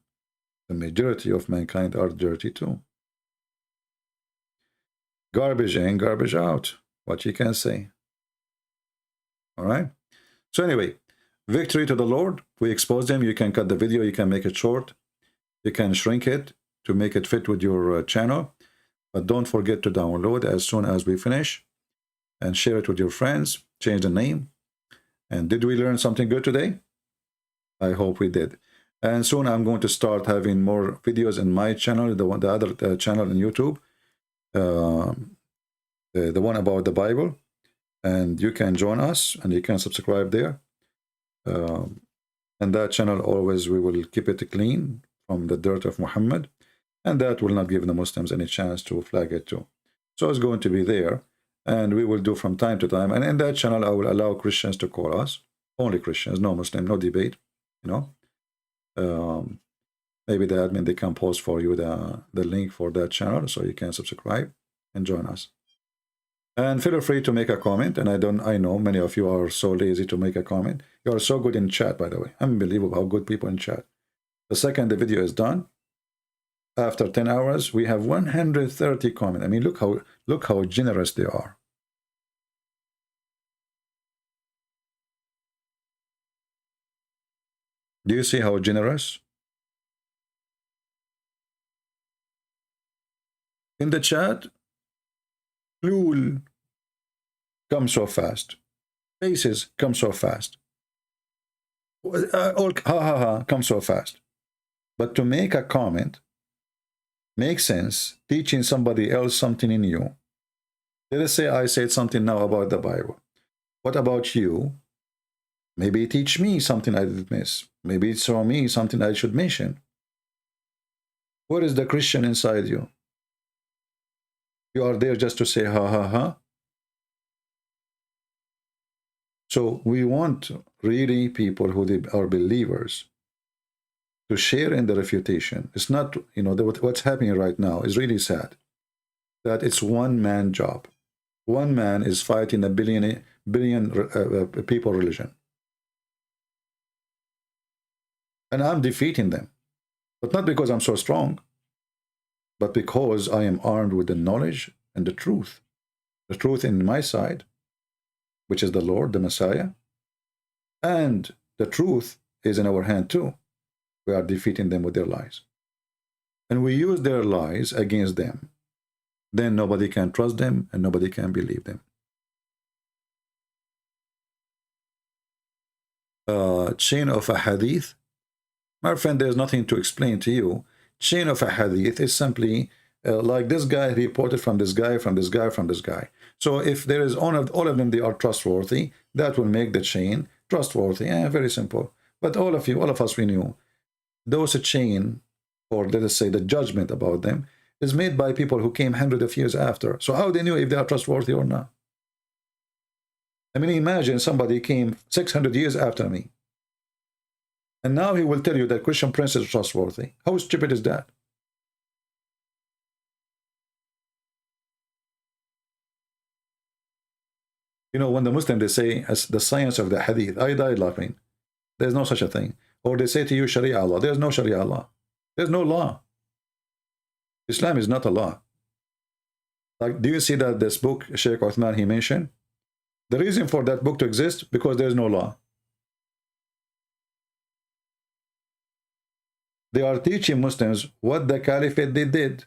the majority of mankind are dirty too. Garbage in, garbage out. What you can say. All right. So anyway, victory to the Lord. We expose them. You can cut the video. You can make it short. You can shrink it to make it fit with your channel. But don't forget to download as soon as we finish. And share it with your friends. Change the name. And did we learn something good today? I hope we did. And soon I'm going to start having more videos in my channel, the other channel on YouTube. The one about the Bible, and you can join us and you can subscribe there. And that channel, always we will keep it clean from the dirt of Muhammad, and that will not give the Muslims any chance to flag it too. So it's going to be there, and we will do from time to time. And in that channel, I will allow Christians to call us, only Christians, no Muslim, no debate, you know. Maybe the admin, they can post for you the link for that channel so you can subscribe and join us. And feel free to make a comment. And I know many of you are so lazy to make a comment. You are so good in chat, by the way. Unbelievable how good people in chat. The second the video is done, After 10 hours, we have 130 comments. I mean, look how generous they are. Do you see how generous? In the chat, Lul come so fast. Faces come so fast. All ha ha ha come so fast. But to make a comment, make sense, teaching somebody else something in you. Let us say I said something now about the Bible. What about you? Maybe teach me something I did miss. Maybe show me something I should mention. What is the Christian inside you? You are there just to say ha ha ha. So we want really people who are believers to share in the refutation. It's not, you know, what's happening right now is really sad. That it's one-man job. One man is fighting a billion people religion. And I'm defeating them. But not because I'm so strong, but because I am armed with the knowledge and the truth. The truth in my side, which is the Lord, the Messiah. And the truth is in our hand too. We are defeating them with their lies. And we use their lies against them. Then nobody can trust them and nobody can believe them. Chain of a hadith. My friend, there's nothing to explain to you. Chain of a hadith is simply like this guy reported from this guy, from this guy, from this guy. So if there is all of them, they are trustworthy, that will make the chain trustworthy. Very simple. But all of us, we knew those chain, or let us say the judgment about them, is made by people who came hundreds of years after. So how they knew if they are trustworthy or not? I mean, imagine somebody came 600 years after me. And now he will tell you that Christian Prince is trustworthy. How stupid is that? You know, when the Muslims, they say, as the science of the hadith, I died laughing. There's no such a thing. Or they say to you, Sharia law. There's no Sharia law. There's no law. Islam is not a law. Like, do you see that this book, Sheikh Uthman, he mentioned? The reason for that book to exist, because there's no law. They are teaching Muslims what the caliphate they did,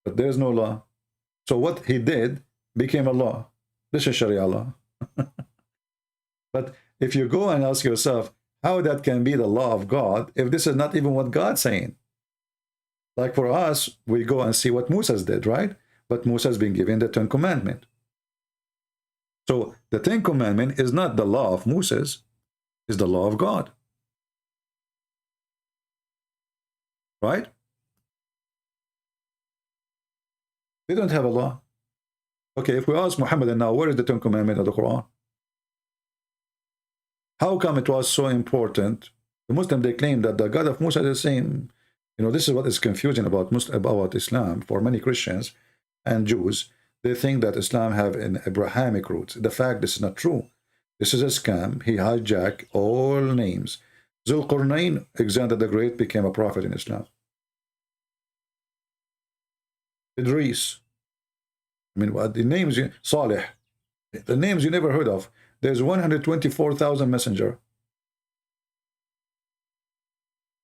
but there's no law. So what he did became a law. This is Sharia law. But if you go and ask yourself how that can be the law of God if this is not even what God's saying. Like for us, we go and see what Moses did, right? But Moses has been given the 10 Commandments. So the 10 Commandments is not the law of Moses, it's the law of God. Right? They don't have a law. Okay, if we ask Muhammad now, where is the 10 Commandments of the Quran? How come it was so important? The Muslims, they claim that the God of Musa is the same. You know, this is what is confusing about Islam for many Christians and Jews. They think that Islam have an Abrahamic roots. The fact this is not true. This is a scam. He hijacked all names. Zulqarnain, Alexander the Great, became a prophet in Islam. Idris. I mean, what the names, Salih, the names you never heard of. There's 124,000 messenger.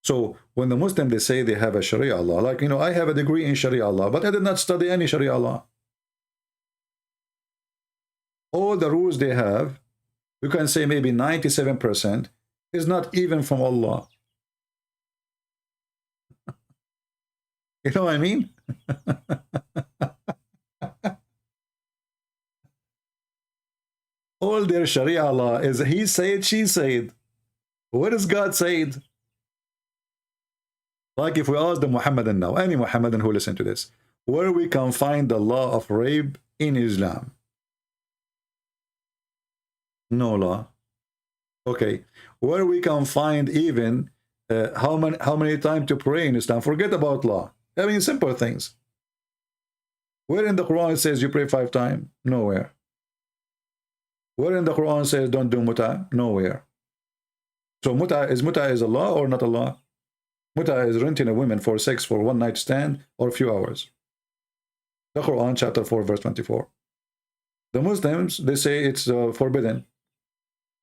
So when the Muslim, they say they have a Sharia law, like, you know, I have a degree in Sharia law, but I did not study any Sharia law. All the rules they have, you can say maybe 97% is not even from Allah. You know what I mean? All their Sharia law is he said, she said. What is God said? Like if we ask the Muhammadan now, any Muhammadan who listen to this, where we can find the law of rape in Islam? No law. Okay. Where we can find even how many times to pray in Islam? Forget about law. I mean, simple things. Where in the Quran it says you pray 5 times? Nowhere. Where in the Quran says don't do muta? Nowhere. So muta is a law or not a law? Muta is renting a woman for sex for one night stand or a few hours. The Quran, chapter 4, verse 24. The Muslims, they say it's forbidden.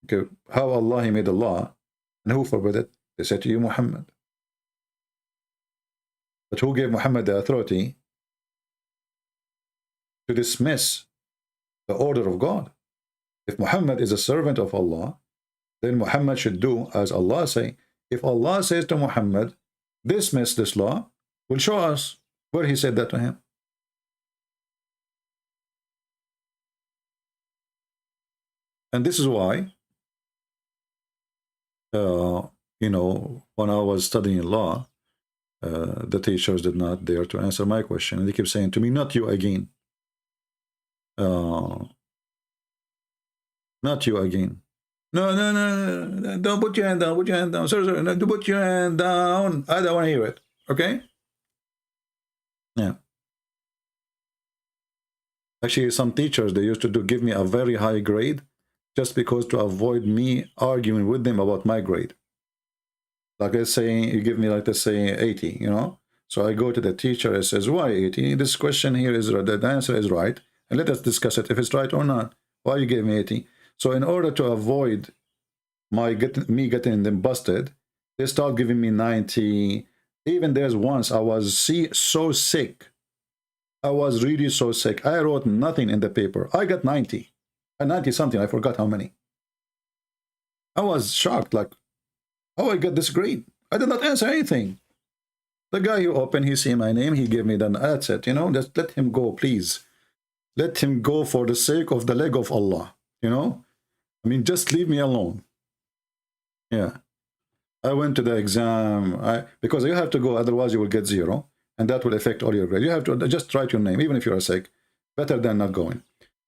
Okay, how Allah He made a law, and who forbid it? They said to you, Muhammad. But who gave Muhammad the authority to dismiss the order of God? If Muhammad is a servant of Allah, then Muhammad should do as Allah say. If Allah says to Muhammad, dismiss this law, will show us where He said that to him. And this is why, you know, when I was studying law, the teachers did not dare to answer my question. And they kept saying to me, not you again. Not you again. No, no, no, no, don't put your hand down, put your hand down. Sir, sir, no, don't put your hand down. I don't want to hear it. Okay? Yeah. Actually, some teachers, they used to give me a very high grade just because to avoid me arguing with them about my grade. Like let's say, you give me like, let's say 80, you know? So I go to the teacher and says, why 80? This question here is, the answer is right. And let us discuss it if it's right or not. Why you gave me 80? So in order to avoid me getting them busted, they start giving me 90. Even there's once I was so sick. I was really so sick. I wrote nothing in the paper. I got 90. 90 something. I forgot how many. I was shocked, like, how I got this grade? I did not answer anything. The guy who opened, he see my name, he gave me the, that's it, you know, just let him go, please. Let him go for the sake of the leg of Allah, you know? I mean, just leave me alone. Yeah. I went to the exam, because you have to go, otherwise you will get 0, and that will affect all your grades. You have to just write your name, even if you are sick. Better than not going.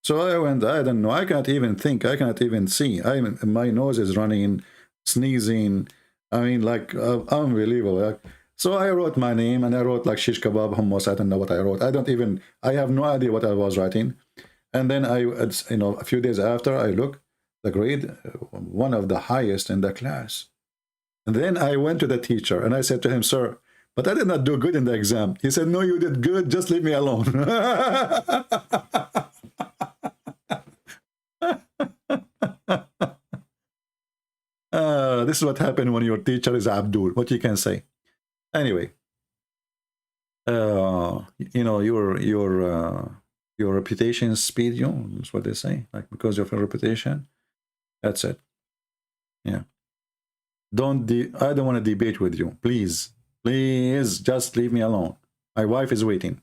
So I went, I don't know, I cannot even think, I cannot even see. My nose is running, sneezing, I mean, like, unbelievable. Like, so I wrote my name, and I wrote like shish kebab, hummus, I don't know what I wrote. I have no idea what I was writing. And then you know, a few days after, I look, the grade, one of the highest in the class. And then I went to the teacher, and I said to him, sir, but I did not do good in the exam. He said, no, you did good, just leave me alone. This is what happened when your teacher is Abdul. What you can say. Anyway, you know, your reputation speed you. That's what they say. Like, because of your reputation, that's it. Yeah. I don't want to debate with you. Please, please, just leave me alone. My wife is waiting.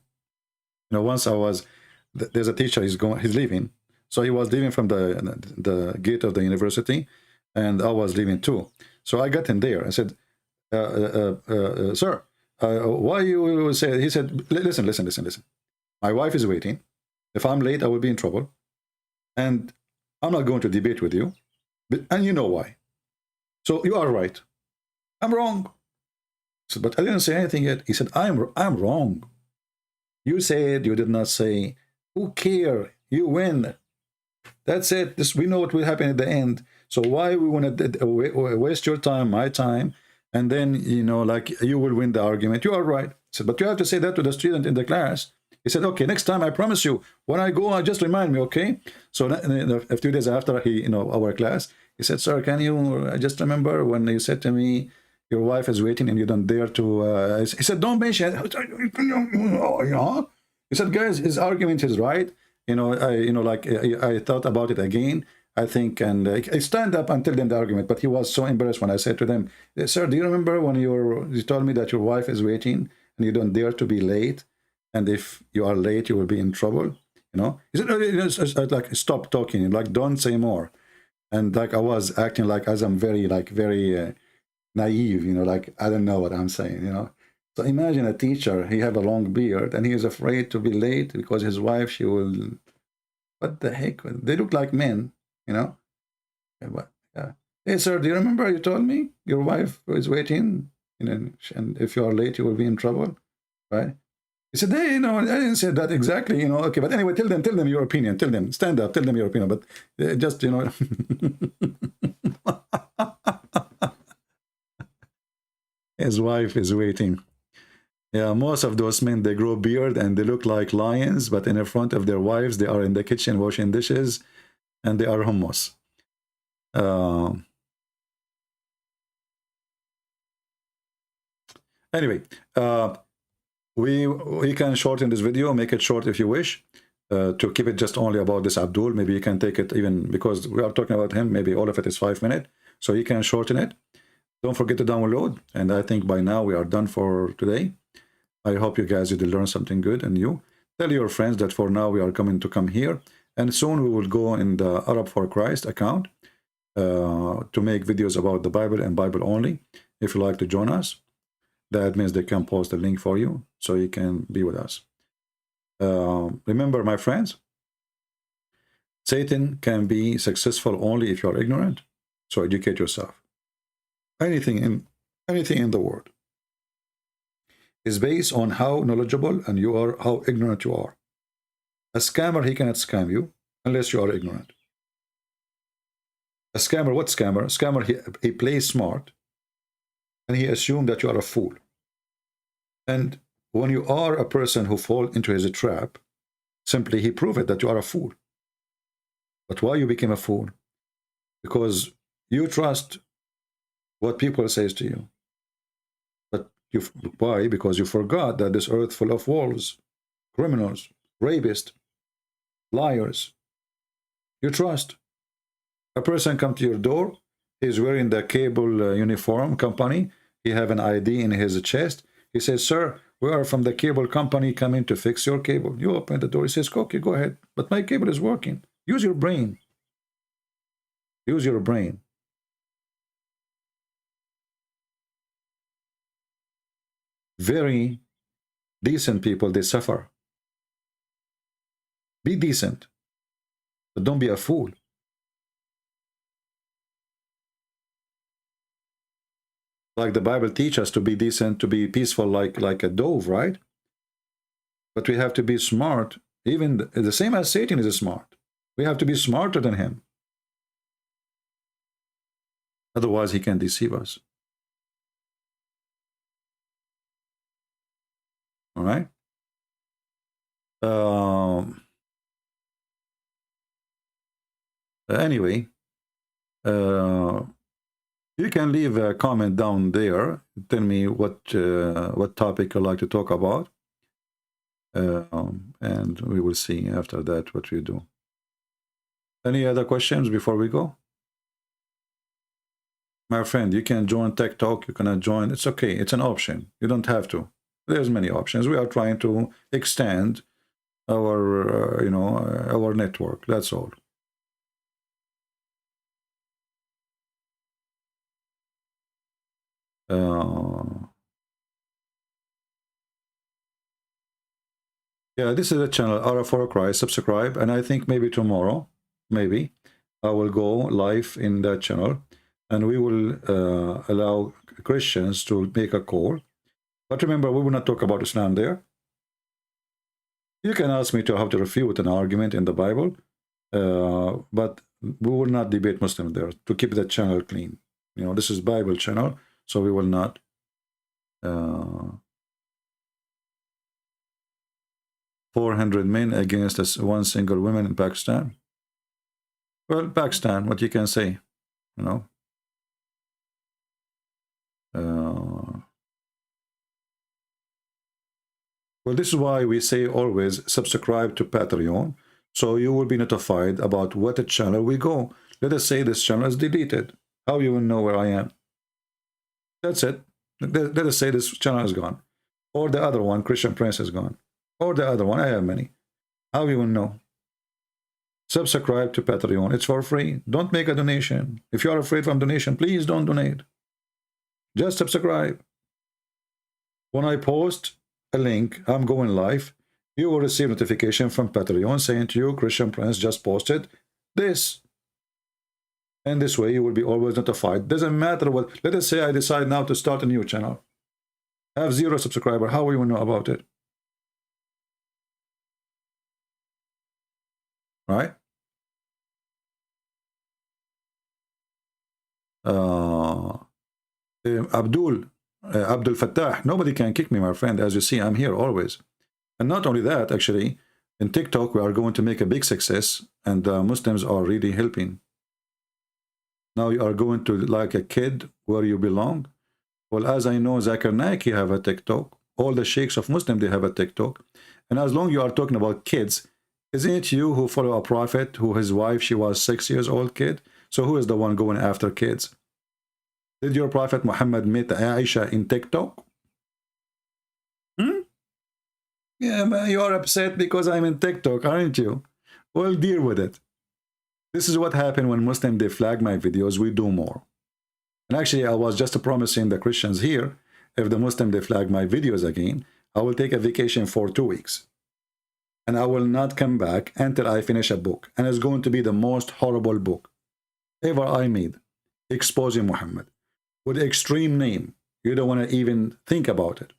You know, once there's a teacher. He's leaving. So he was leaving from the gate of the university, and I was leaving too. So I got in there. I said, sir, why you say? He said, listen. My wife is waiting. If I'm late, I will be in trouble. And I'm not going to debate with you. And you know why. So you are right. I'm wrong. So, but I didn't say anything yet. He said, I'm wrong. You said, you did not say. Who care? You win. That's it. We know what will happen at the end. So why we want to waste your time, my time, and then, you know, like, you will win the argument. You are right. I said, but you have to say that to the student in the class. He said, okay, next time, I promise you, when I go, just remind me, okay? So a few days after our class, he said, sir, can you just remember when you said to me, your wife is waiting and you don't dare to, he said, don't mention it. He said, guys, his argument is right. You know, I thought about it again, I think, and I stand up and tell them the argument. But he was so embarrassed when I said to them, sir, do you remember when you told me that your wife is waiting and you don't dare to be late? And if you are late, you will be in trouble, you know? He said, like, stop talking, like, don't say more. And like, I was acting like as I'm very naive, you know, like, I don't know what I'm saying, you know? So imagine a teacher, he have a long beard, and he is afraid to be late because his wife, she will, what the heck? They look like men, you know? Yeah. Hey, sir, do you remember you told me your wife is waiting, and if you are late, you will be in trouble, right? He said, hey, no, I didn't say that exactly, you know, okay, but anyway, tell them your opinion, tell them, stand up, tell them your opinion, but just, you know. His wife is waiting. Yeah, most of those men, they grow beard and they look like lions, but in front of their wives, they are in the kitchen washing dishes and they are hummus. Anyway, we can shorten this video, make it short if you wish, to keep it just only about this Abdul. Maybe you can take it even, because we are talking about him, maybe all of it is 5 minutes, so you can shorten it. Don't forget to download, and I think by now we are done for today. I hope you guys did learn something good and new. Tell your friends that for now we are going to come here, and soon we will go in the Arab for Christ account to make videos about the Bible and Bible only. If you like to join us, that means they can post a link for you so you can be with us. Remember, my friends, Satan can be successful only if you are ignorant, so educate yourself. Anything in the world is based on how knowledgeable and you are, how ignorant you are. A scammer, he cannot scam you unless you are ignorant. A scammer, what scammer? A scammer, he plays smart and he assumes that you are a fool. And when you are a person who falls into his trap, simply he proves that you are a fool. But why you became a fool? Because you trust what people says to you. Why? Because you forgot that this earth full of wolves, criminals, rapists, liars. You trust. A person come to your door, he's wearing the cable uniform company, he have an ID in his chest, he says, sir, we are from the cable company coming to fix your cable. You open the door, he says, okay, go ahead, but my cable is working. Use your brain. Use your brain. Very decent people, they suffer. Be decent, but don't be a fool. Like the Bible teaches us to be decent, to be peaceful like a dove, right? But we have to be smart, even the same as Satan is smart. We have to be smarter than him. Otherwise, he can deceive us. All right. Anyway, you can leave a comment down there. Tell me what topic you'd like to talk about, and we will see after that what we do. Any other questions before we go? My friend, you can join Tech Talk. You cannot join. It's okay. It's an option. You don't have to. There's many options. We are trying to extend our, our network. That's all. Yeah, this is a channel, Arab for Christ. Subscribe, and I think maybe tomorrow, maybe I will go live in that channel, and we will allow Christians to make a call. But remember, we will not talk about Islam there. You can ask me to how to refute an argument in the Bible, but we will not debate Muslims there, to keep the channel clean. This is Bible channel, so we will not. 400 men against one single woman in Pakistan. Well, Pakistan, what you can say, Well, this is why we say always subscribe to Patreon, so you will be notified about what channel we go. Let us say this channel is deleted. How you will know where I am? That's it. Let us say this channel is gone. Or the other one, Christian Prince, is gone. Or the other one, I have many. How you will know? Subscribe to Patreon. It's for free. Don't make a donation. If you are afraid from donation, please don't donate. Just subscribe. When I post a link, I'm going live, you will receive notification from Patreon saying to you, Christian Prince just posted this. And this way you will be always notified. Doesn't matter what. Let us say I decide now to start a new channel. I have 0 subscribers. How will you know about it? Right? Abdul, Abdul Fattah. Nobody can kick me, my friend. As you see, I'm here always. And not only that, actually, in TikTok, we are going to make a big success, and Muslims are really helping. Now you are going to like a kid where you belong. Well, as I know, Zakir Naik have a TikTok. All the sheikhs of Muslim, they have a TikTok. And as long you are talking about kids, isn't it you who follow a prophet who his wife, she was 6 years old kid? So who is the one going after kids? Did your prophet Muhammad meet Aisha in TikTok? Yeah, man, you are upset because I'm in TikTok, aren't you? Well, deal with it. This is what happened when Muslims, they flag my videos. We do more. And actually, I was just promising the Christians here, if the Muslim, they flag my videos again, I will take a vacation for 2 weeks. And I will not come back until I finish a book. And it's going to be the most horrible book ever I made, exposing Muhammad. With extreme name. You don't want to even think about it.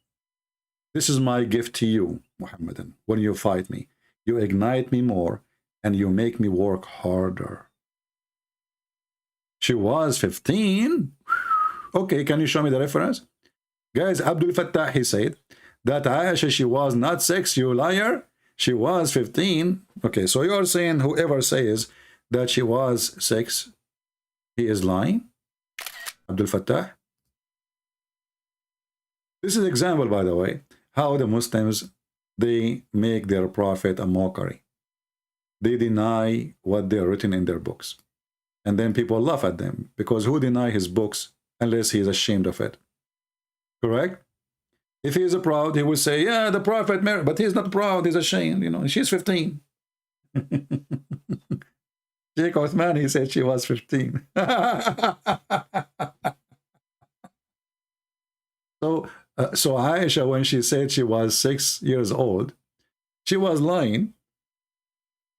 This is my gift to you, Muhammadan. When you fight me, you ignite me more and you make me work harder. She was 15. Okay, can you show me the reference? Guys, Abdul Fattah, he said that Aisha, she was not 6, you liar. She was 15. Okay, so you are saying whoever says that she was 6, he is lying? Abdul Fattah? This is an example, by the way, how the Muslims, they make their prophet a mockery. They deny what they are written in their books. And then people laugh at them, because who deny his books unless he is ashamed of it? Correct? If he is proud, he will say, yeah, the prophet married, but he's not proud, he's ashamed, you know, she's 15. Sheikh Uthman, he said she was 15. So Aisha, when she said she was 6 years old, she was lying,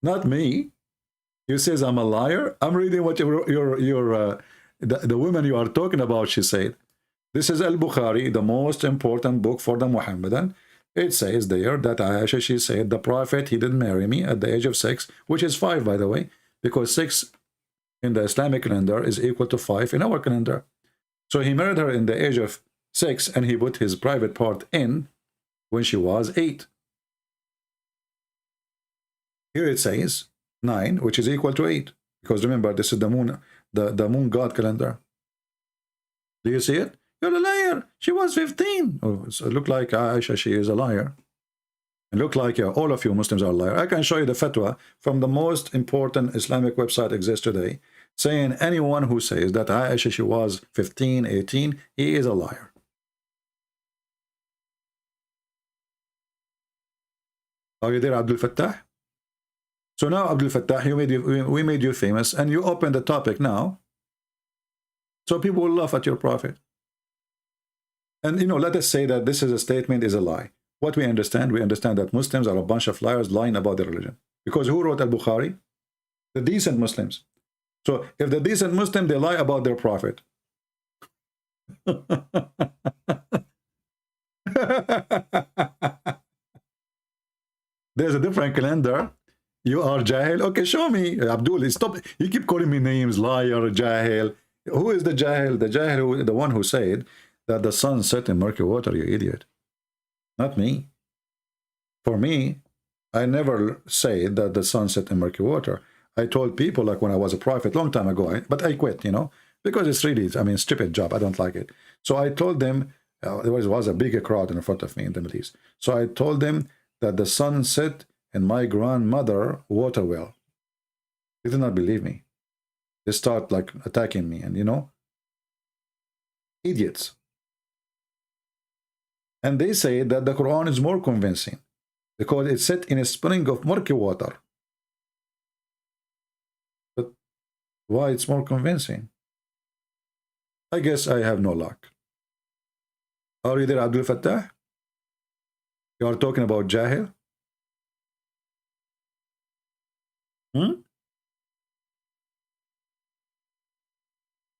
not me. You says I'm a liar. I'm reading what the women you are talking about, she said. This is Al-Bukhari, the most important book for the Muhammadan. It says there that Aisha, she said, the prophet, he didn't marry me at the age of 6, which is 5, by the way, because 6 in the Islamic calendar is equal to 5 in our calendar. So he married her in the age of 6, and he put his private part in when she was 8. Here it says 9, which is equal to 8, because remember, this is the moon, the moon god calendar. Do you see it? You're a liar. She was 15. Oh, so it looked like Aisha, she is a liar. It looked like all of you Muslims are liars. I can show you the fatwa from the most important Islamic website exists today, saying anyone who says that Aisha, she was 15, 18, he is a liar. Are you there, Abdul Fattah? So now, Abdul Fattah, we made you famous, and you open the topic now, so people will laugh at your prophet. And, you know, let us say that this is a statement is a lie. What we understand that Muslims are a bunch of liars lying about their religion. Because who wrote Al-Bukhari? The decent Muslims. So if the decent Muslim, they lie about their prophet. There's a different calendar. You are Jahil. Okay, show me. Abdul, stop. You keep calling me names, liar, Jahil. Who is the Jahil? The Jahil, the one who said that the sun set in murky water, you idiot. Not me. For me, I never say that the sun set in murky water. I told people, like when I was a prophet, long time ago, but I quit, you know, because it's really, I mean, stupid job. I don't like it. So I told them, there was a bigger crowd in front of me in the Middle East. So I told them that the sun set in my grandmother water well. They did not believe me. They start like attacking me, and you know, idiots. And they say that the Quran is more convincing because it's set in a spring of murky water. But why it's more convincing? I guess I have no luck. Are you there, Abdul Fattah? You are talking about Jahil?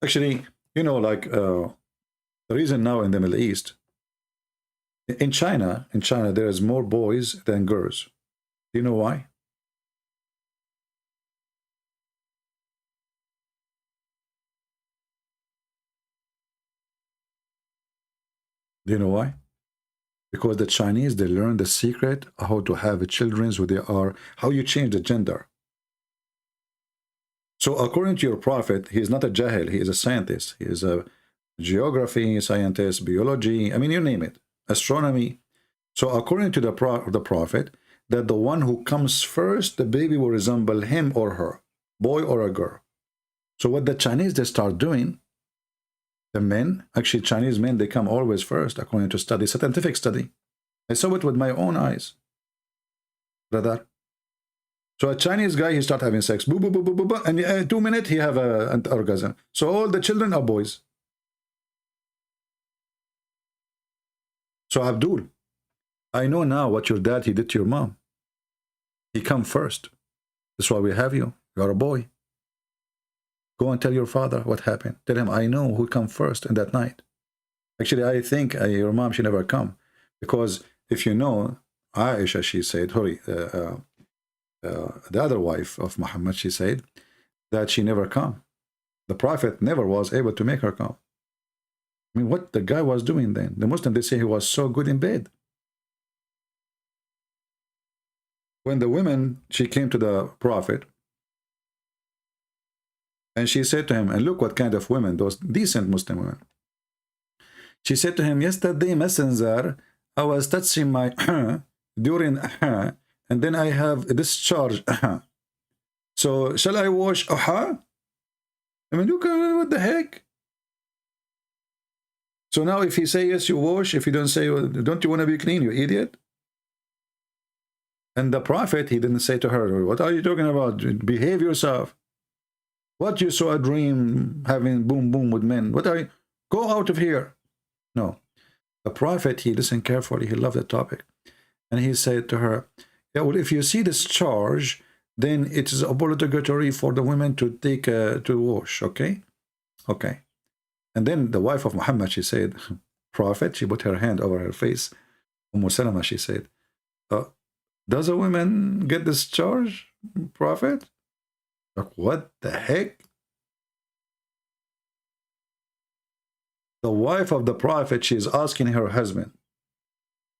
Actually, you know, like the reason now in the Middle East, in China, there is more boys than girls. Do you know why? Do you know why? Because the Chinese, they learn the secret how to have children who they are, how you change the gender. So according to your prophet, he is not a jahil, he is a scientist. He is a geography scientist, biology, I mean, you name it, astronomy. So according to the prophet, that the one who comes first, the baby will resemble him or her, boy or a girl. So what the Chinese, they start doing, the men, actually Chinese men, they come always first according to study, scientific study. I saw it with my own eyes, brother. So a Chinese guy, he start having sex, boo, boo, boo, boo, boo, boo, and in 2 minutes he have an orgasm. So all the children are boys. So Abdul, I know now what your dad, he did to your mom. He come first. That's why we have you. You are a boy. Go and tell your father what happened. Tell him, I know who come first in that night. Actually, I think your mom, she never come. Because if you know, Aisha, she said, the other wife of Muhammad, she said that she never come. The Prophet never was able to make her come. I mean, what the guy was doing then? The Muslims, they say he was so good in bed. When the woman, she came to the Prophet, and she said to him, and look what kind of women, those decent Muslim women. She said to him, yesterday, messenger, I was touching my during and then I have a discharge. So shall I wash? I mean, look, what the heck? So now if he say yes, you wash. If you don't say, don't you want to be clean, you idiot? And the Prophet, he didn't say to her, what are you talking about? Behave yourself. What, you saw a dream having boom boom with men? What are you? Go out of here. No. The Prophet, he listened carefully. He loved the topic. And he said to her, yeah, well, if you see this charge, then it is obligatory for the women to take to wash, okay? Okay. And then the wife of Muhammad, she said, Prophet, she put her hand over her face. Salama, she said, does a woman get this charge, Prophet? Like, what the heck? The wife of the Prophet, she is asking her husband,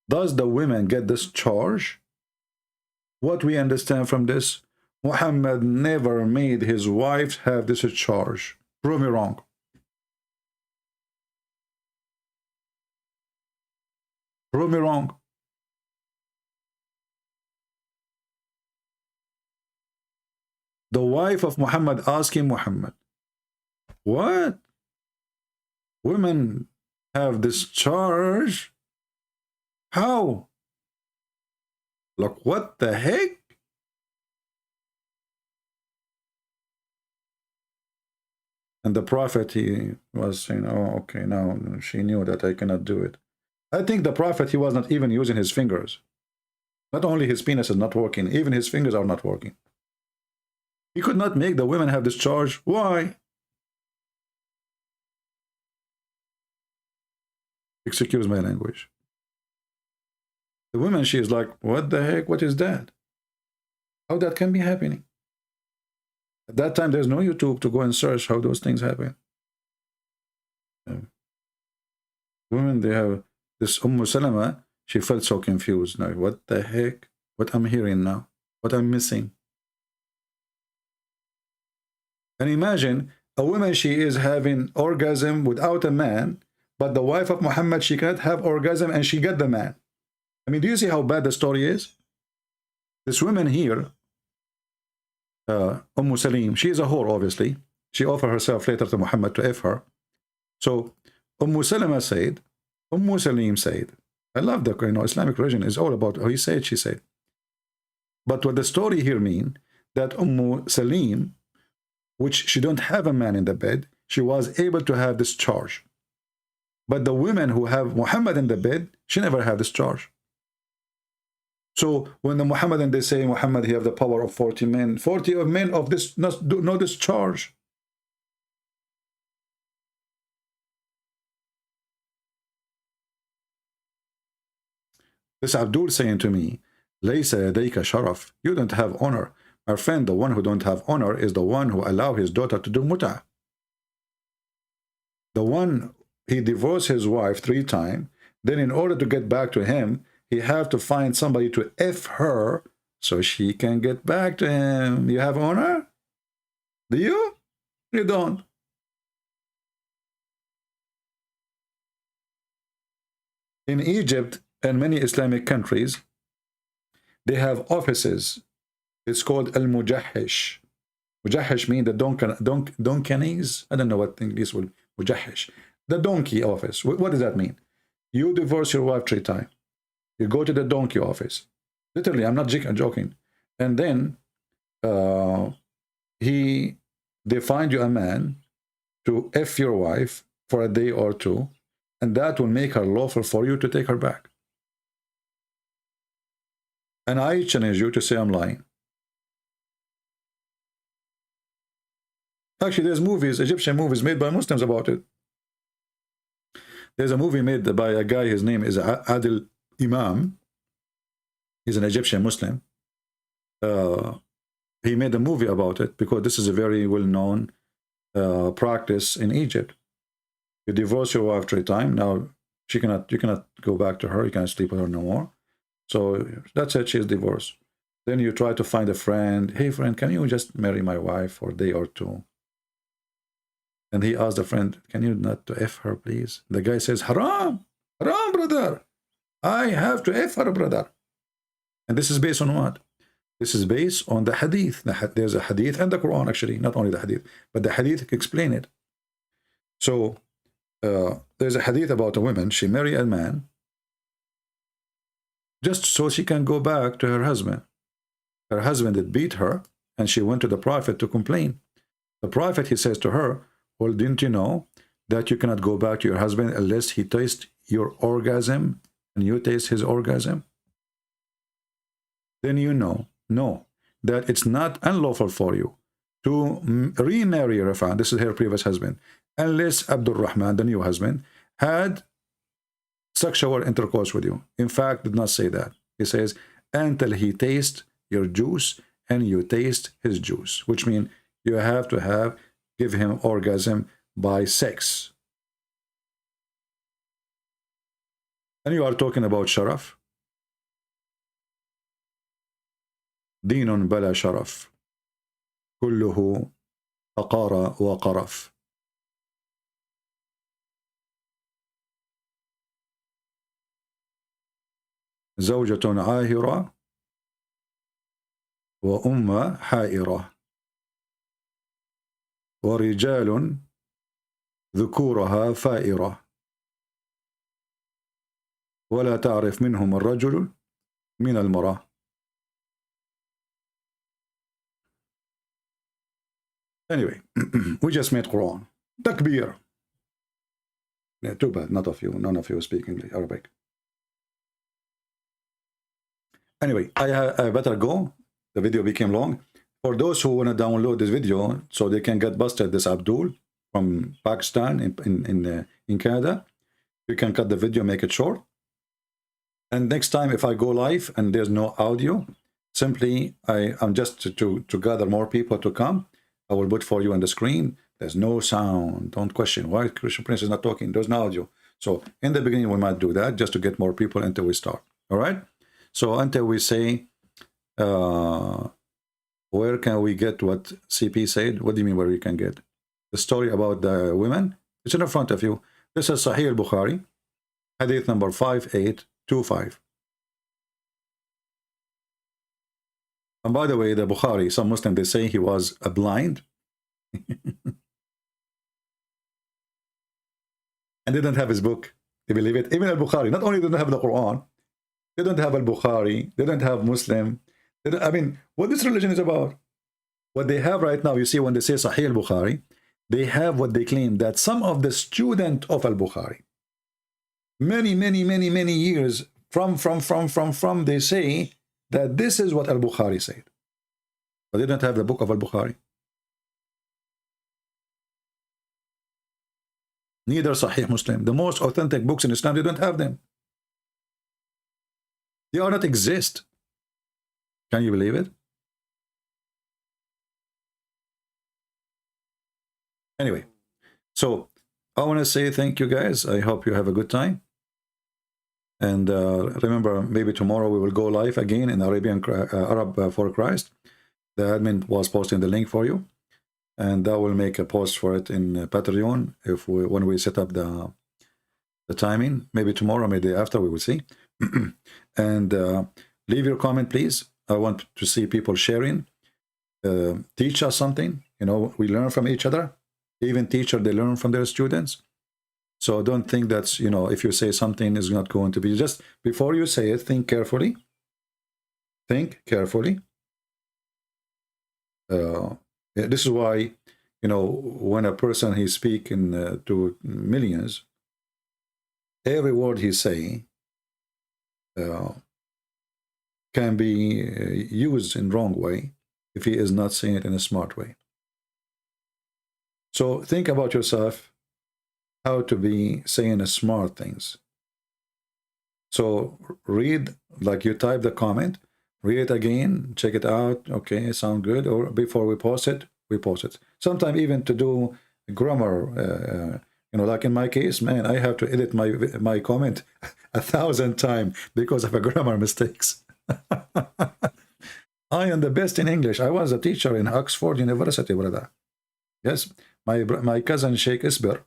does the women get this charge? What we understand from this, Muhammad never made his wife have this charge. Prove me wrong. Prove me wrong. The wife of Muhammad asking Muhammad, what? Women have this charge? How? Look, what the heck? And the Prophet, he was saying, oh, okay, now she knew that I cannot do it. I think the Prophet, he was not even using his fingers. Not only his penis is not working, even his fingers are not working. He could not make the women have this charge. Why? Excuse my language. The woman, she is like, what the heck? What is that? How that can be happening? At that time, there's no YouTube to go and search how those things happen. Women, they have this Salama, she felt so confused. Like, what the heck? What I'm hearing now? What I'm missing? And imagine a woman, she is having orgasm without a man, but the wife of Muhammad, she cannot have orgasm and she got the man. I mean, do you see how bad the story is? This woman here, Salim, she is a whore, obviously. She offered herself later to Muhammad to F her. So Salama said, Salim said, I love the Islamic religion is all about, he said, she said. But what the story here mean, that Salim, which she don't have a man in the bed, she was able to have this charge. But the women who have Muhammad in the bed, she never had this charge. So when the Muhammadan, they say Muhammad, he have the power of 40 men, 40 of men of this, no discharge. This Abdul saying to me, Laysa yadayka sharaf, you don't have honor. My friend, the one who don't have honor is the one who allow his daughter to do mut'ah. The one, he divorced his wife 3 times, Then in order to get back to him, he have to find somebody to F her so she can get back to him. You have honor? Do you? You don't. In Egypt and many Islamic countries, they have offices. It's called al-mujahish. Mujahish means the donkeys. I don't know what English will mujahish. The donkey office. What does that mean? You divorce your wife 3 times. You go to the donkey office. Literally, I'm not joking. And then they find you a man to F your wife for a day or 2, and that will make her lawful for you to take her back. And I challenge you to say I'm lying. Actually, there's movies, Egyptian movies made by Muslims about it. There's a movie made by a guy, his name is Adil Imam. He's an Egyptian Muslim. He made a movie about it because this is a very well-known practice in Egypt. You divorce your wife 3 times. Now you cannot go back to her. You cannot sleep with her no more. So that's it. She's divorced. Then you try to find a friend. Hey, friend, can you just marry my wife for a day or 2? And he asked the friend, can you not to F her, please? The guy says, haram, haram, brother. I have to F her, brother. And this is based on what? This is based on the hadith. There's a hadith and the Quran, actually, not only the hadith, but the hadith explain it. So there's a hadith about a woman. She married a man just so she can go back to her husband. Her husband had beat her, and she went to the Prophet to complain. The Prophet, he says to her, well, didn't you know that you cannot go back to your husband unless he tastes your orgasm and you taste his orgasm? Then you know that it's not unlawful for you to remarry Rafan, this is her previous husband, unless Abdul Rahman, the new husband, had sexual intercourse with you. In fact, did not say that. He says, until he tastes your juice and you taste his juice, which means you have to give him orgasm by sex. And you are talking about sharaf. دين بلا شرف كله فقار وقرف. زوجة عاهرة وأم حائرة ورجال ذكورها فائرة ولا تعرف منهم الرجل من المرأة. Anyway, we just made Quran. Takbir. Yeah, too bad, none of you speak English, Arabic. Anyway, I better go. The video became long. For those who want to download this video so they can get busted, this Abdul from Pakistan in Canada, you can cut the video, make it short. And next time if I go live and there's no audio, simply I'm just to gather more people to come. I will put for you on the screen. There's no sound. Don't question why Christian Prince is not talking. There's no audio. So in the beginning, we might do that just to get more people until we start. All right. So until we say, where can we get what CP said? What do you mean where we can get? The story about the women? It's in front of you. This is Sahih al-Bukhari, hadith number 5825. And by the way, the Bukhari, some Muslims, they say he was a blind and they don't have his book. They believe it. Even al-Bukhari, not only do they have the Quran, they don't have al-Bukhari, they don't have Muslim. I mean, what this religion is about? What they have right now, you see, when they say Sahih al-Bukhari, they have what they claim that some of the student of al-Bukhari, many years from, they say that this is what al-Bukhari said. But they don't have the book of al-Bukhari. Neither Sahih Muslim. The most authentic books in Islam, they don't have them. They are not exist. Can you believe it? Anyway, so I want to say thank you guys. I hope you have a good time. And remember, maybe tomorrow we will go live again in Arab for Christ. The admin was posting the link for you, and I will make a post for it in Patreon when we set up the timing. Maybe tomorrow, maybe the day after, we will see. And leave your comment, please. I want to see people sharing. Teach us something. You know, we learn from each other. Even teachers, they learn from their students. So don't think that, you know, if you say something is not going to be, just before you say it, think carefully. Think carefully. This is why, you know, when a person he's speaking to millions, every word he's saying can be used in wrong way if he is not saying it in a smart way. So think about yourself, how to be saying smart things. So read, like you type the comment, read it again, check it out, okay, sound good, or before we post it, we post it. Sometimes even to do grammar, you know, like in my case, man, I have to edit my comment 1,000 times because of a grammar mistakes. I am the best in English. I was a teacher in Oxford University, brother. Yes, my cousin Sheikh Isber,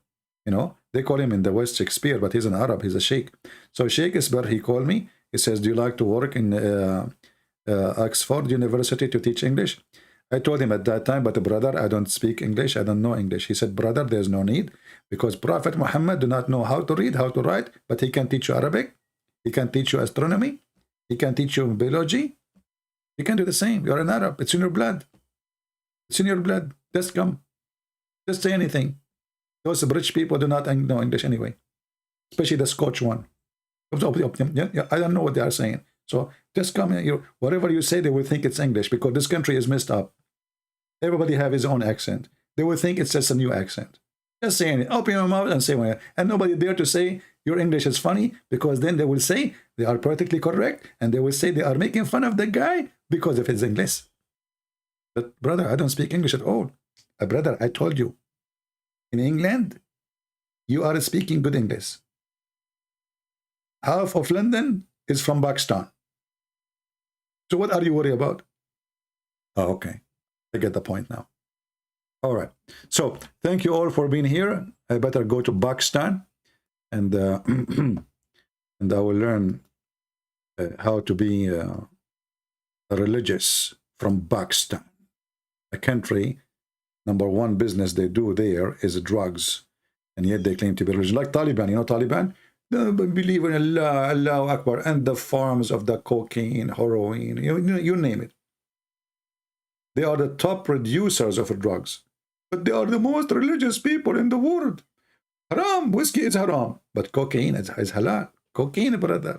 you know, they call him in the West Shakespeare, but he's an Arab, he's a Sheikh. So Sheikh Isber, he called me, he says, do you like to work in Oxford University to teach English? I told him at that time, but brother, I don't speak English, I don't know English. He said, brother, there's no need, because Prophet Muhammad do not know how to read, how to write, but he can teach you Arabic, he can teach you astronomy, he can teach you biology. You can do the same. You're an Arab, it's in your blood. It's in your blood. Just come. Just say anything. Those rich people do not know English anyway, especially the Scotch one. I don't know what they are saying. So just come here. Whatever you say, they will think it's English, because this country is messed up. Everybody have his own accent. They will think it's just a new accent. Just say anything. Open your mouth and say one. And nobody dare to say your English is funny, because then they will say they are politically correct, and they will say they are making fun of the guy because of his English. But brother, I don't speak English at all. Brother, I told you, in England, you are speaking good English. Half of London is from Pakistan. So what are you worried about? Oh, okay. I get the point now. All right. So thank you all for being here. I better go to Pakistan, and and I will learn how to be religious from Pakistan, a country. Number one business they do there is drugs, and yet they claim to be religious. Like Taliban, you know Taliban? They believe in Allah, Allahu Akbar, and the farms of the cocaine, heroin, you name it. They are the top producers of drugs, but they are the most religious people in the world. Haram, whiskey is haram, but cocaine is halal. Cocaine, brother.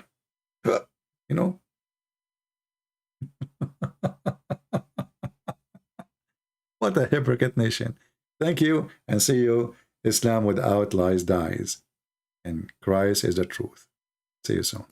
You know? What a hypocrite nation. Thank you, and see you. Islam without lies dies, and Christ is the truth. See you soon.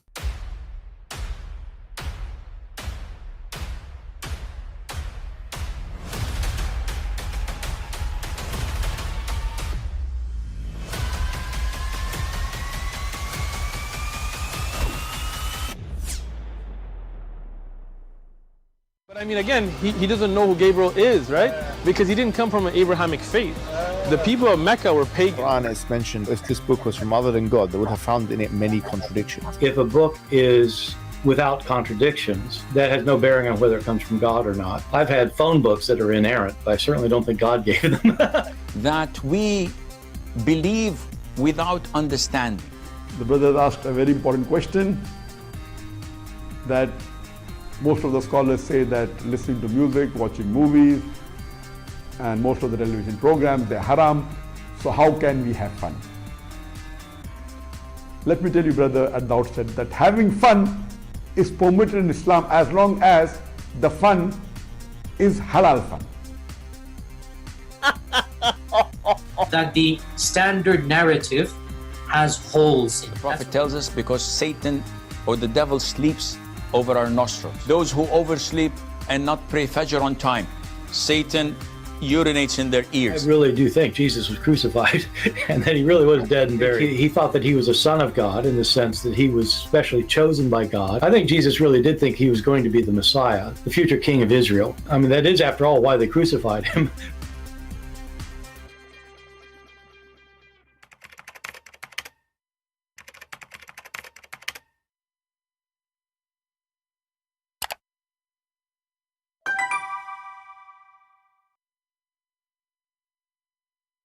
But I mean, again, he doesn't know who Gabriel is, right? Because he didn't come from an Abrahamic faith. The people of Mecca were pagan. Quran is mentioned. If this book was from other than God, they would have found in it many contradictions. If a book is without contradictions, that has no bearing on whether it comes from God or not. I've had phone books that are inerrant, but I certainly don't think God gave them. That we believe without understanding. The brother asked a very important question, that most of the scholars say that listening to music, watching movies, and most of the television programs, they're haram. So how can we have fun? Let me tell you, brother, at the outset, that having fun is permitted in Islam as long as the fun is halal fun. That the standard narrative has holes in it. The Prophet tells us because Satan or the devil sleeps over our nostrils. Those who oversleep and not pray Fajr on time, Satan urinates in their I ears. really do think Jesus was crucified and that he really was dead and buried. He thought that he was a son of God in the sense that he was specially chosen by God. I think Jesus really did think he was going to be the Messiah, the future king of Israel. I mean, that is, after all, why they crucified him,